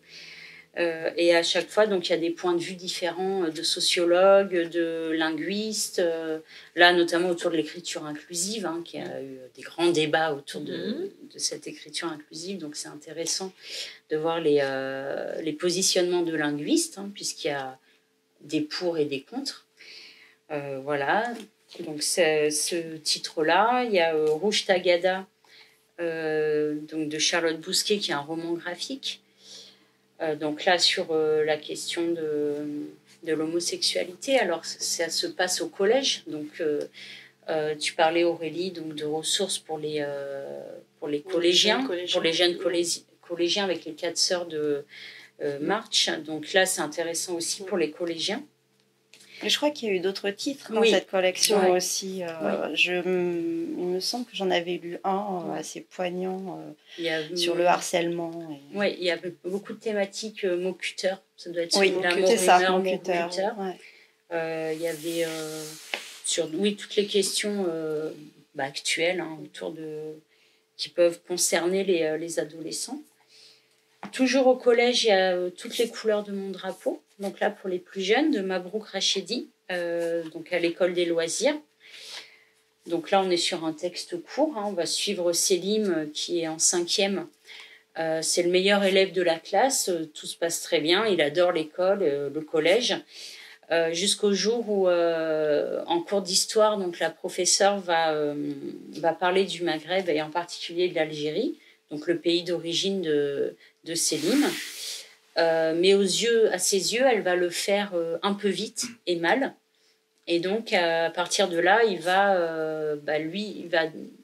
Et à chaque fois, donc, il y a des points de vue différents de sociologues, de linguistes, là notamment autour de l'écriture inclusive, qui a eu des grands débats autour de cette écriture inclusive. Donc c'est intéressant de voir les positionnements de linguistes, puisqu'il y a des pour et des contre. Voilà, donc c'est ce titre-là. Il y a Rouge Tagada, donc de Charlotte Bousquet, qui est un roman graphique. Donc là, sur la question de l'homosexualité, alors ça se passe au collège. Donc, tu parlais, Aurélie, donc de ressources pour les collégiens, pour les jeunes collégiens avec les 4 sœurs de March. Donc là, c'est intéressant aussi pour les collégiens. Et je crois qu'il y a eu d'autres titres dans cette collection aussi. Il me semble que j'en avais lu un assez poignant sur le harcèlement. Oui, il y a beaucoup de thématiques mots cutter. Ça doit être l'amour, rumeur, cutter. Il y avait sur toutes les questions actuelles autour qui peuvent concerner les adolescents. Toujours au collège, il y a toutes les couleurs de mon drapeau. Donc là, pour les plus jeunes, de Mabrouk Rachedi, donc à l'école des loisirs. Donc là, on est sur un texte court. On va suivre Selim, qui est en 5e. C'est le meilleur élève de la classe. Tout se passe très bien. Il adore l'école, le collège. Jusqu'au jour où, en cours d'histoire, donc la professeure va parler du Maghreb et en particulier de l'Algérie, donc le pays d'origine de Selim. Mais à ses yeux, elle va le faire un peu vite et mal. Et donc, à partir de là, il va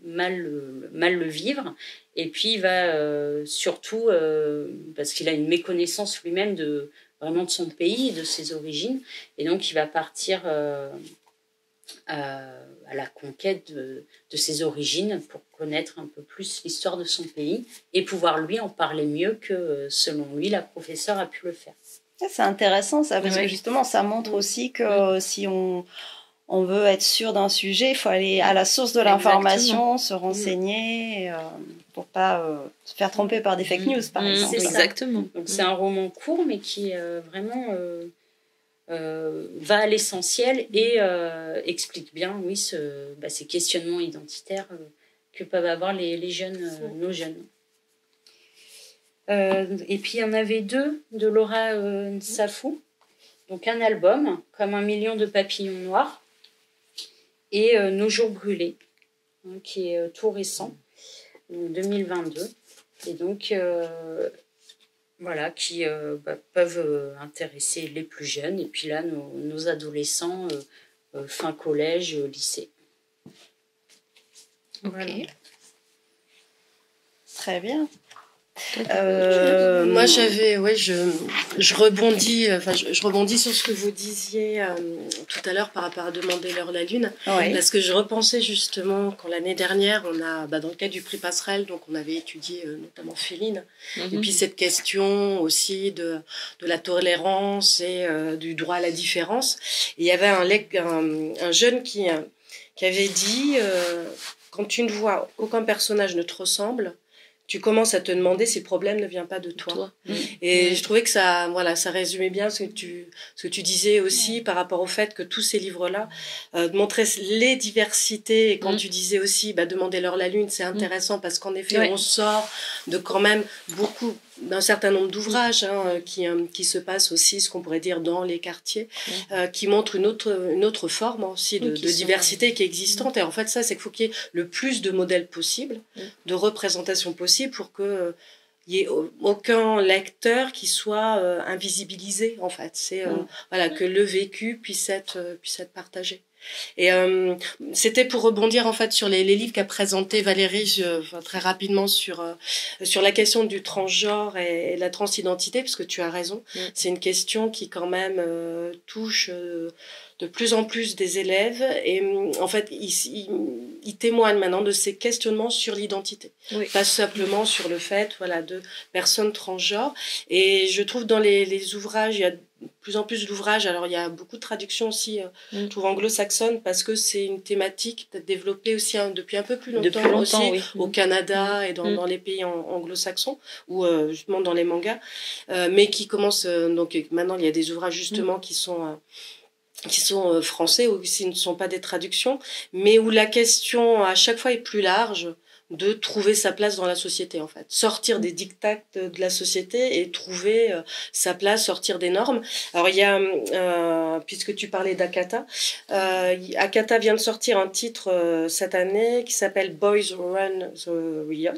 mal le vivre. Et puis, il va surtout, parce qu'il a une méconnaissance lui-même vraiment de son pays, de ses origines. Et donc, il va partir à la conquête de ses origines pour connaître un peu plus l'histoire de son pays et pouvoir lui en parler mieux que, selon lui, la professeure a pu le faire. C'est intéressant ça, parce que justement, ça montre aussi que si on veut être sûr d'un sujet, il faut aller à la source de l'information, se renseigner pour pas se faire tromper par des fake news, par exemple. Exactement. Donc c'est un roman court, mais qui vraiment va à l'essentiel et explique bien, ces questionnements identitaires que peuvent avoir les jeunes, nos jeunes. Et puis il y en avait 2 de Laura Nsafou, donc un album comme 1 million de papillons noirs et Nos jours brûlés, qui est tout récent, donc 2022, et donc qui peuvent intéresser les plus jeunes et puis là nos adolescents fin collège, lycée. Voilà. Très bien. Moi, je rebondis sur ce que vous disiez tout à l'heure par rapport à Demander l'heure la lune, parce que je repensais justement quand l'année dernière, on a, dans le cadre du prix Passerelle, donc on avait étudié notamment Féline, et puis cette question aussi de la tolérance et du droit à la différence. Et il y avait un jeune qui avait dit quand tu ne vois aucun personnage ne te ressemble, tu commences à te demander si le problème ne vient pas de toi. Et je trouvais que ça résumait bien ce que tu disais aussi par rapport au fait que tous ces livres-là montraient les diversités. Et quand tu disais aussi, Demandez-leur la lune, c'est intéressant parce qu'en effet, on sort de quand même d'un certain nombre d'ouvrages qui se passent aussi, ce qu'on pourrait dire, dans les quartiers, qui montrent une autre forme aussi de diversité qui est existante. Et en fait, ça, c'est qu'il faut qu'il y ait le plus de modèles possibles, de représentations possibles pour que il n'y ait aucun lecteur qui soit invisibilisé, en fait. C'est que le vécu puisse être partagé. Et c'était pour rebondir en fait sur les livres qu'a présenté Valérie très rapidement sur la question du transgenre et la transidentité, parce que tu as raison, c'est une question qui quand même touche de plus en plus des élèves, et en fait ils témoignent maintenant de ces questionnements sur l'identité, pas simplement sur le fait de personnes transgenres. Et je trouve dans les ouvrages, il y a de plus en plus d'ouvrages, alors il y a beaucoup de traductions aussi, je trouve anglo-saxonnes, parce que c'est une thématique développée aussi depuis un peu plus longtemps aussi, au Canada et dans les pays anglo-saxons, ou justement dans les mangas, mais qui commencent, donc maintenant il y a des ouvrages justement qui sont français, ou qui ne sont pas des traductions, mais où la question à chaque fois est plus large, de trouver sa place dans la société, en fait. Sortir des diktats de la société et trouver sa place, sortir des normes. Alors, il y a, puisque tu parlais d'Akata, Akata vient de sortir un titre cette année qui s'appelle Boys Run the Riot,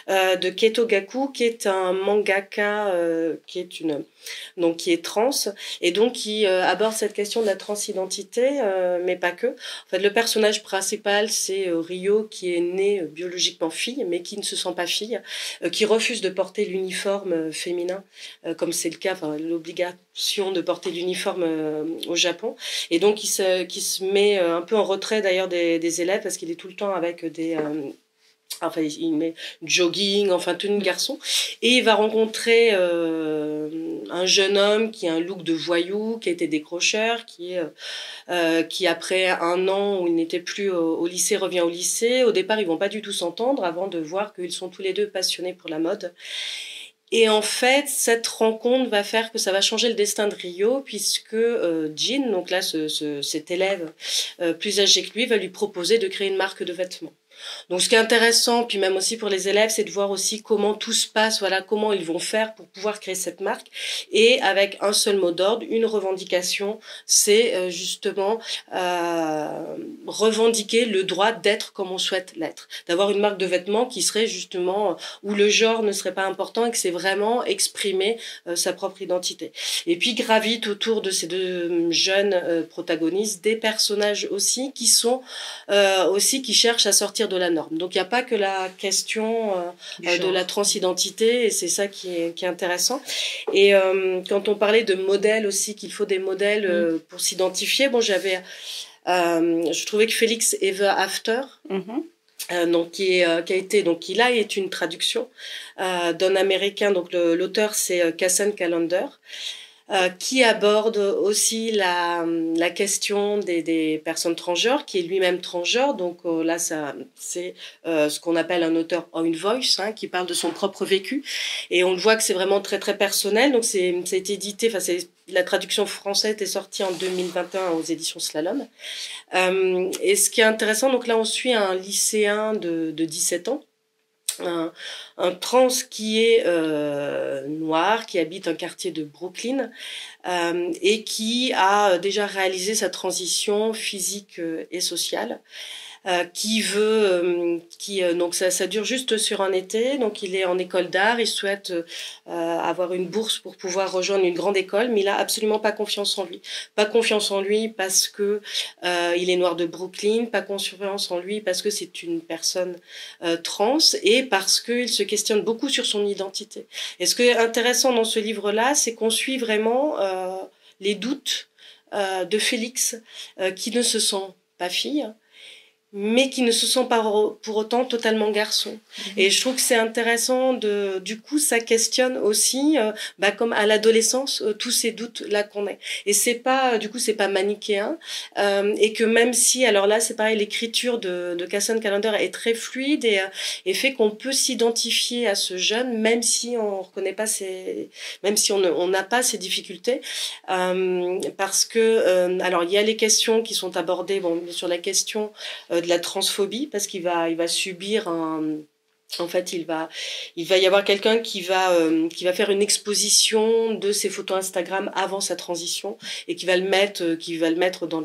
de Keito Gaku, qui est un mangaka qui est trans, et donc qui aborde cette question de la transidentité, mais pas que. En fait, le personnage principal, c'est Ryo, qui est né biologiquement fille, mais qui ne se sent pas fille, qui refuse de porter l'uniforme féminin, comme c'est le cas, l'obligation de porter l'uniforme au Japon. Et donc, qui se met un peu en retrait d'ailleurs des élèves, parce qu'il est tout le temps avec il met jogging, tenue de garçon, et il va rencontrer un jeune homme qui a un look de voyou, qui a été décrocheur, qui après un an où il n'était plus au lycée revient au lycée. Au départ, ils vont pas du tout s'entendre avant de voir qu'ils sont tous les deux passionnés pour la mode. Et en fait, cette rencontre va faire que ça va changer le destin de Ryo, puisque Jin, donc là cet élève plus âgé que lui, va lui proposer de créer une marque de vêtements. Donc ce qui est intéressant, puis même aussi pour les élèves, c'est de voir aussi comment tout se passe, comment ils vont faire pour pouvoir créer cette marque, et avec un seul mot d'ordre, une revendication, c'est justement revendiquer le droit d'être comme on souhaite l'être, d'avoir une marque de vêtements qui serait justement où le genre ne serait pas important et que c'est vraiment exprimer sa propre identité. Et puis gravite autour de ces deux jeunes protagonistes des personnages aussi qui sont qui cherchent à sortir de la norme. Donc il n'y a pas que la question de la transidentité, et c'est ça qui est intéressant. Et quand on parlait de modèles aussi, qu'il faut des modèles pour s'identifier, je trouvais que Félix Ever After, qui est une traduction d'un américain, donc l'auteur c'est Kassan Callender, qui aborde aussi la question des personnes transgenres, qui est lui-même transgenre. Donc là, c'est ce qu'on appelle un auteur own voice, qui parle de son propre vécu. Et on le voit que c'est vraiment très très personnel. Donc ça a été édité, la traduction française est sortie en 2021 aux éditions Slalom. Et ce qui est intéressant, donc là on suit un lycéen de 17 ans, un trans qui est noir, qui habite un quartier de Brooklyn, et qui a déjà réalisé sa transition physique et sociale. Donc ça dure juste sur un été. Donc il est en école d'art, il souhaite avoir une bourse pour pouvoir rejoindre une grande école, mais il a absolument pas confiance en lui. Pas confiance en lui parce que il est noir de Brooklyn, pas confiance en lui parce que c'est une personne trans, et parce qu'il se questionne beaucoup sur son identité. Et ce qui est intéressant dans ce livre-là, c'est qu'on suit vraiment les doutes de Félix, qui ne se sent pas fille, mais qui ne se sont pas pour autant totalement garçons. Et je trouve que c'est intéressant du coup, ça questionne aussi, comme à l'adolescence, tous ces doutes-là qu'on a. Et c'est pas manichéen, et que même si, alors là, c'est pareil, l'écriture de Kacen Callender est très fluide et fait qu'on peut s'identifier à ce jeune, même si on reconnaît pas même si on n'a pas ces difficultés, parce que, alors il y a les questions qui sont abordées, sur la question de la transphobie, parce qu'il va subir en fait, il va y avoir quelqu'un qui va faire une exposition de ses photos Instagram avant sa transition et qui va le mettre dans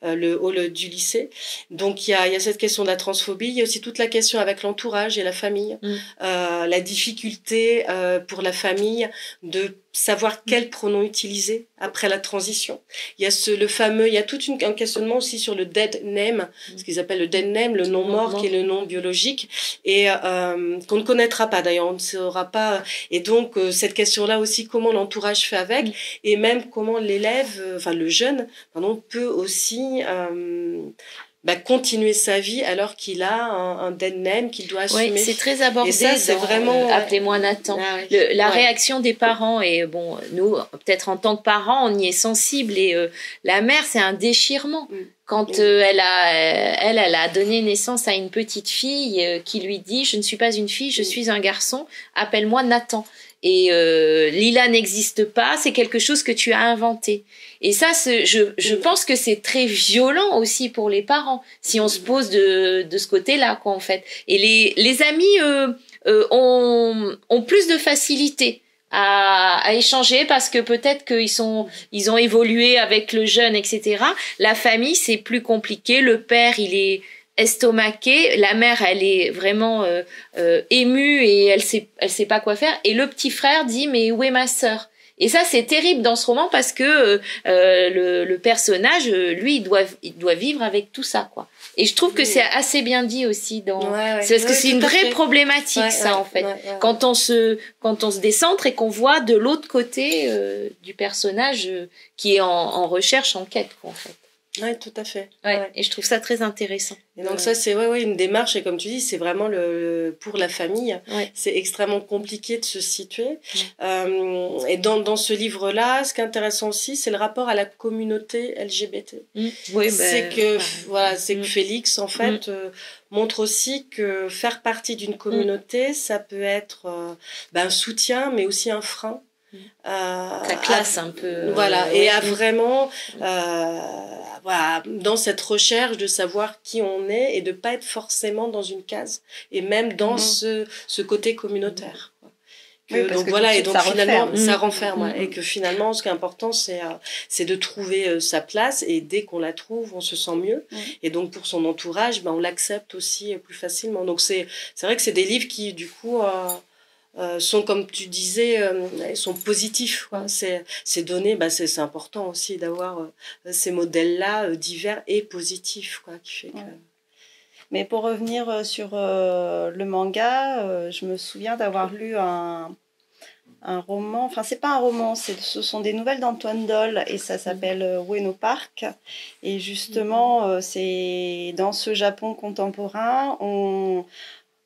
le hall du lycée. Donc il y a cette question de la transphobie, il y a aussi toute la question avec l'entourage et la famille, la difficulté pour la famille de savoir quel pronom utiliser après la transition. Il y a tout un questionnement aussi sur le dead name, ce qu'ils appellent le dead name, le nom mort qui est le nom biologique, et qu'on ne connaîtra pas d'ailleurs, on ne saura pas. Et donc cette question-là aussi, comment l'entourage fait avec, et même comment l'élève, le jeune, peut aussi continuer sa vie alors qu'il a un dead name qu'il doit assumer. Oui, c'est très abordé. Et ça, c'est vraiment Appelez-moi Nathan. La réaction des parents, et bon, nous, peut-être en tant que parents, on y est sensible, et la mère, c'est un déchirement. Quand elle a donné naissance à une petite fille qui lui dit « Je ne suis pas une fille, je suis un garçon, appelle-moi Nathan ». Et Lila n'existe pas, c'est quelque chose que tu as inventé. Et ça, je pense que c'est très violent aussi pour les parents, si on se pose de ce côté-là, quoi, en fait. Et les amis ont plus de facilité à échanger, parce que peut-être ils ont évolué avec le jeune, etc. La famille, c'est plus compliqué. Le père, il est estomaqué, la mère, elle est vraiment émue et elle sait pas quoi faire. Et le petit frère dit « Mais où est ma sœur ?» Et ça, c'est terrible dans ce roman, parce que le personnage, lui, il doit vivre avec tout ça, quoi. Et je trouve que c'est assez bien dit aussi parce que c'est une vraie problématique, en fait. Quand on se décentre et qu'on voit de l'autre côté du personnage qui est en recherche, en quête, quoi, en fait. Oui, tout à fait. Et je trouve ça très intéressant. Et donc ça, c'est une démarche, et comme tu dis, c'est vraiment pour la famille. C'est extrêmement compliqué de se situer. Et dans ce livre-là, ce qui est intéressant aussi, c'est le rapport à la communauté LGBT. C'est que Félix, en fait, montre aussi que faire partie d'une communauté, ça peut être un soutien, mais aussi un frein. Ça classe un peu. Et à vraiment dans cette recherche de savoir qui on est et de pas être forcément dans une case, et même dans ce côté communautaire. Donc finalement ça renferme, et que finalement ce qui est important, c'est de trouver sa place, et dès qu'on la trouve, on se sent mieux, et donc pour son entourage, on l'accepte aussi plus facilement. Donc c'est vrai que c'est des livres qui du coup sont, comme tu disais, sont positifs, quoi. C'est donné, c'est important aussi d'avoir ces modèles-là divers et positifs, quoi, qui fait que... Mais pour revenir sur le manga, je me souviens d'avoir lu un roman, enfin c'est pas un roman, ce sont des nouvelles d'Antoine Dolle, et ça s'appelle Ueno Park, et justement c'est dans ce Japon contemporain, on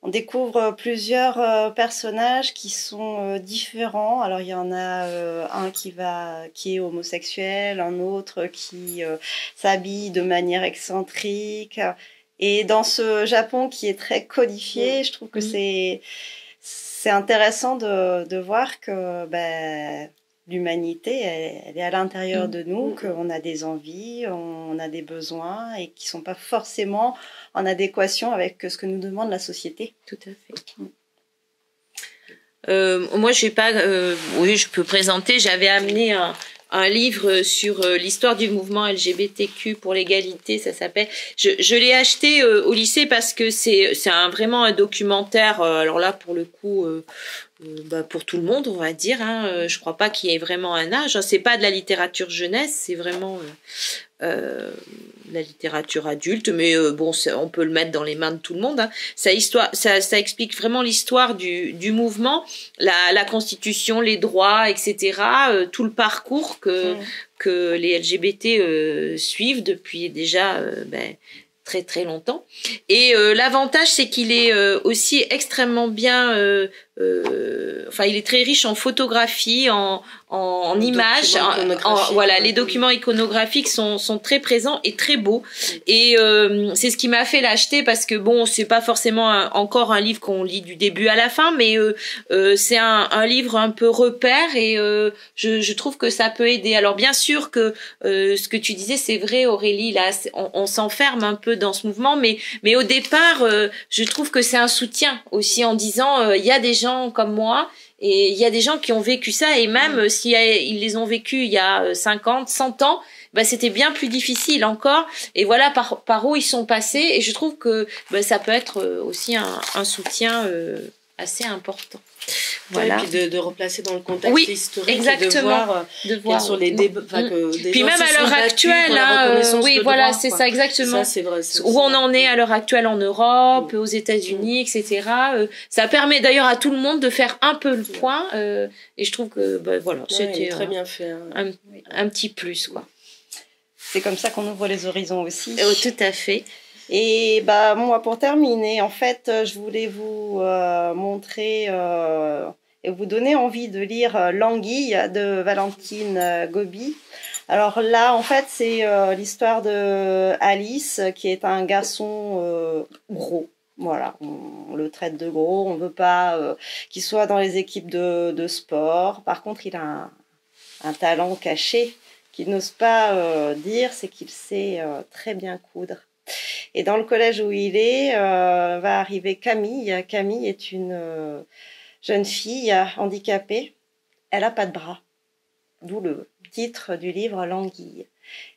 découvre plusieurs personnages qui sont différents. Alors il y en a un qui est homosexuel, un autre qui s'habille de manière excentrique. Et dans ce Japon qui est très codifié, je trouve que c'est intéressant de voir que l'humanité, elle est à l'intérieur de nous, qu'on a des envies, on a des besoins, et qui ne sont pas forcément en adéquation avec ce que nous demande la société. Tout à fait. Moi, je peux présenter, j'avais amené un livre sur l'histoire du mouvement LGBTQ pour l'égalité, ça s'appelle. Je l'ai acheté au lycée parce que c'est vraiment un documentaire. Alors là, pour le coup, pour tout le monde, on va dire. Je crois pas qu'il y ait vraiment un âge. C'est pas de la littérature jeunesse, c'est vraiment la littérature adulte, mais on peut le mettre dans les mains de tout le monde. Ça explique vraiment l'histoire du mouvement, la constitution, les droits, etc. Tout le parcours que les LGBT suivent depuis déjà très très longtemps. Et l'avantage, c'est qu'il est aussi extrêmement bien. Enfin, il est très riche en photographie, en images. Voilà, les documents iconographiques sont très présents et très beaux. Et c'est ce qui m'a fait l'acheter parce que bon, c'est pas forcément encore un livre qu'on lit du début à la fin, mais c'est un livre un peu repère et je trouve que ça peut aider. Alors bien sûr que ce que tu disais, c'est vrai, Aurélie. Là, on s'enferme un peu dans ce mouvement, mais au départ, je trouve que c'est un soutien aussi en disant il y a des gens comme moi et il y a des gens qui ont vécu ça et même si ils les ont vécu il y a 50, 100 ans, bah c'était bien plus difficile encore et voilà par où ils sont passés et je trouve que ça peut être aussi un soutien assez important. Voilà. Et puis de replacer dans le contexte historique, exactement. de voir sur les débats. Puis même à l'heure actuelle, oui, voilà, c'est ça exactement. Ça, c'est vrai, où on en est à l'heure actuelle en Europe, aux États-Unis, etc. Ça permet d'ailleurs à tout le monde de faire un peu le point. Et je trouve que voilà, c'était très bien fait. Un petit plus, quoi. C'est comme ça qu'on ouvre les horizons aussi. Tout à fait. Et moi, pour terminer, en fait, je voulais vous montrer et vous donner envie de lire L'Anguille de Valentine Gobi. Alors là, en fait, c'est l'histoire de Alice, qui est un garçon gros. Voilà, on le traite de gros, on veut pas qu'il soit dans les équipes de sport. Par contre, il a un talent caché qu'il n'ose pas dire, c'est qu'il sait très bien coudre. Et dans le collège où il est, va arriver Camille. Camille est une jeune fille handicapée. Elle n'a pas de bras, d'où le titre du livre L'Anguille.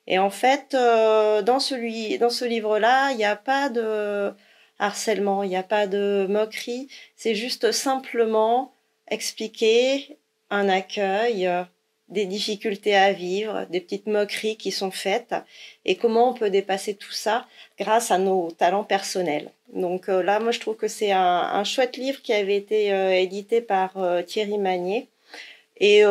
Et en fait, dans ce livre-là, il n'y a pas de harcèlement, il n'y a pas de moquerie. C'est juste simplement expliquer un accueil, des difficultés à vivre, des petites moqueries qui sont faites et comment on peut dépasser tout ça grâce à nos talents personnels. Donc là, moi, je trouve que c'est un chouette livre qui avait été édité par Thierry Magnier. Et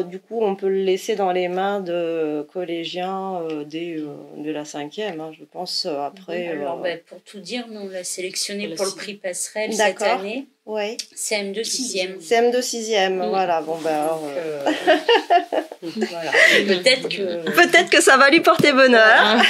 du coup, on peut le laisser dans les mains de collégiens de la 5e, hein, je pense. Après, alors, pour tout dire, nous, on l'a sélectionné pour le prix Passerelle cette année. Ouais. CM2 6e. CM2 6e, voilà. Bon, alors, voilà. Peut-être que ça va lui porter bonheur.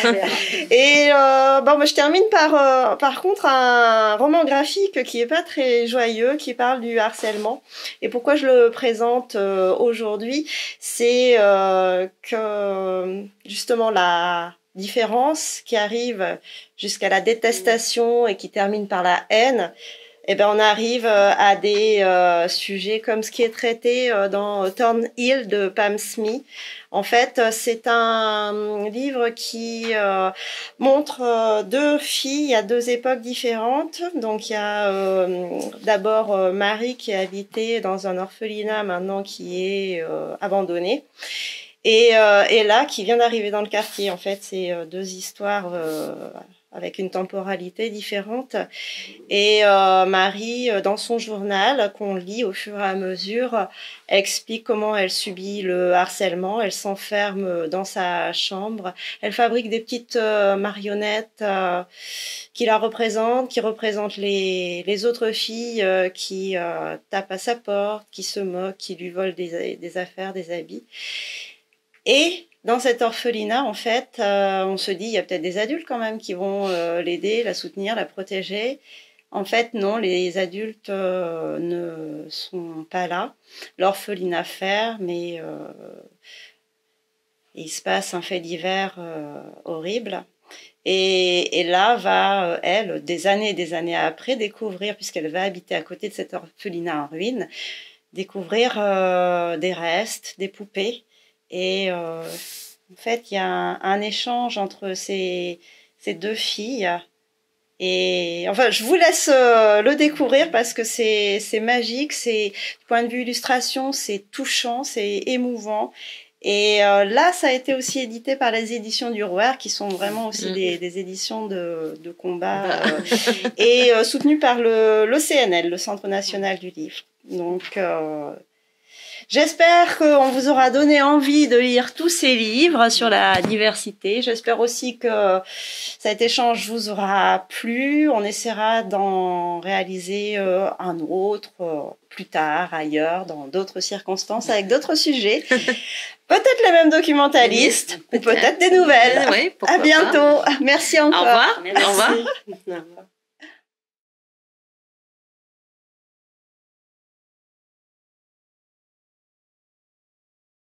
Et je termine par contre un roman graphique qui est pas très joyeux, qui parle du harcèlement. Et pourquoi je le présente aujourd'hui, c'est que justement la différence qui arrive jusqu'à la détestation et qui termine par la haine. Eh ben, on arrive à des sujets comme ce qui est traité dans Thornhill de Pam Smith. En fait, c'est un livre qui montre deux filles à deux époques différentes. Donc, il y a d'abord Marie qui est habitée dans un orphelinat maintenant qui est abandonné. Et Ella qui vient d'arriver dans le quartier. En fait, c'est deux histoires avec une temporalité différente. Et Marie, dans son journal, qu'on lit au fur et à mesure, explique comment elle subit le harcèlement. Elle s'enferme dans sa chambre. Elle fabrique des petites marionnettes qui la représentent, qui représentent les autres filles qui tapent à sa porte, qui se moquent, qui lui volent des affaires, des habits. Et dans cet orphelinat, en fait, on se dit, il y a peut-être des adultes quand même qui vont l'aider, la soutenir, la protéger. En fait, non, les adultes ne sont pas là. L'orphelinat ferme, mais il se passe un fait divers horrible. Et là va, elle, des années après, découvrir, puisqu'elle va habiter à côté de cet orphelinat en ruine, découvrir des restes, des poupées. Et en fait, il y a un échange entre ces deux filles. Et enfin, je vous laisse le découvrir parce que c'est magique. C'est, du point de vue illustration, c'est touchant, c'est émouvant. Et là, ça a été aussi édité par les éditions du Rouer, qui sont vraiment aussi des éditions de combat et soutenues par le CNL, le Centre national du livre. Donc J'espère qu'on vous aura donné envie de lire tous ces livres sur la diversité. J'espère aussi que cet échange vous aura plu. On essaiera d'en réaliser un autre plus tard, ailleurs, dans d'autres circonstances, avec d'autres sujets. Peut-être les mêmes documentalistes, ou peut-être des nouvelles. Oui, à bientôt. Merci encore. Au revoir. Merci. Au revoir. Au revoir.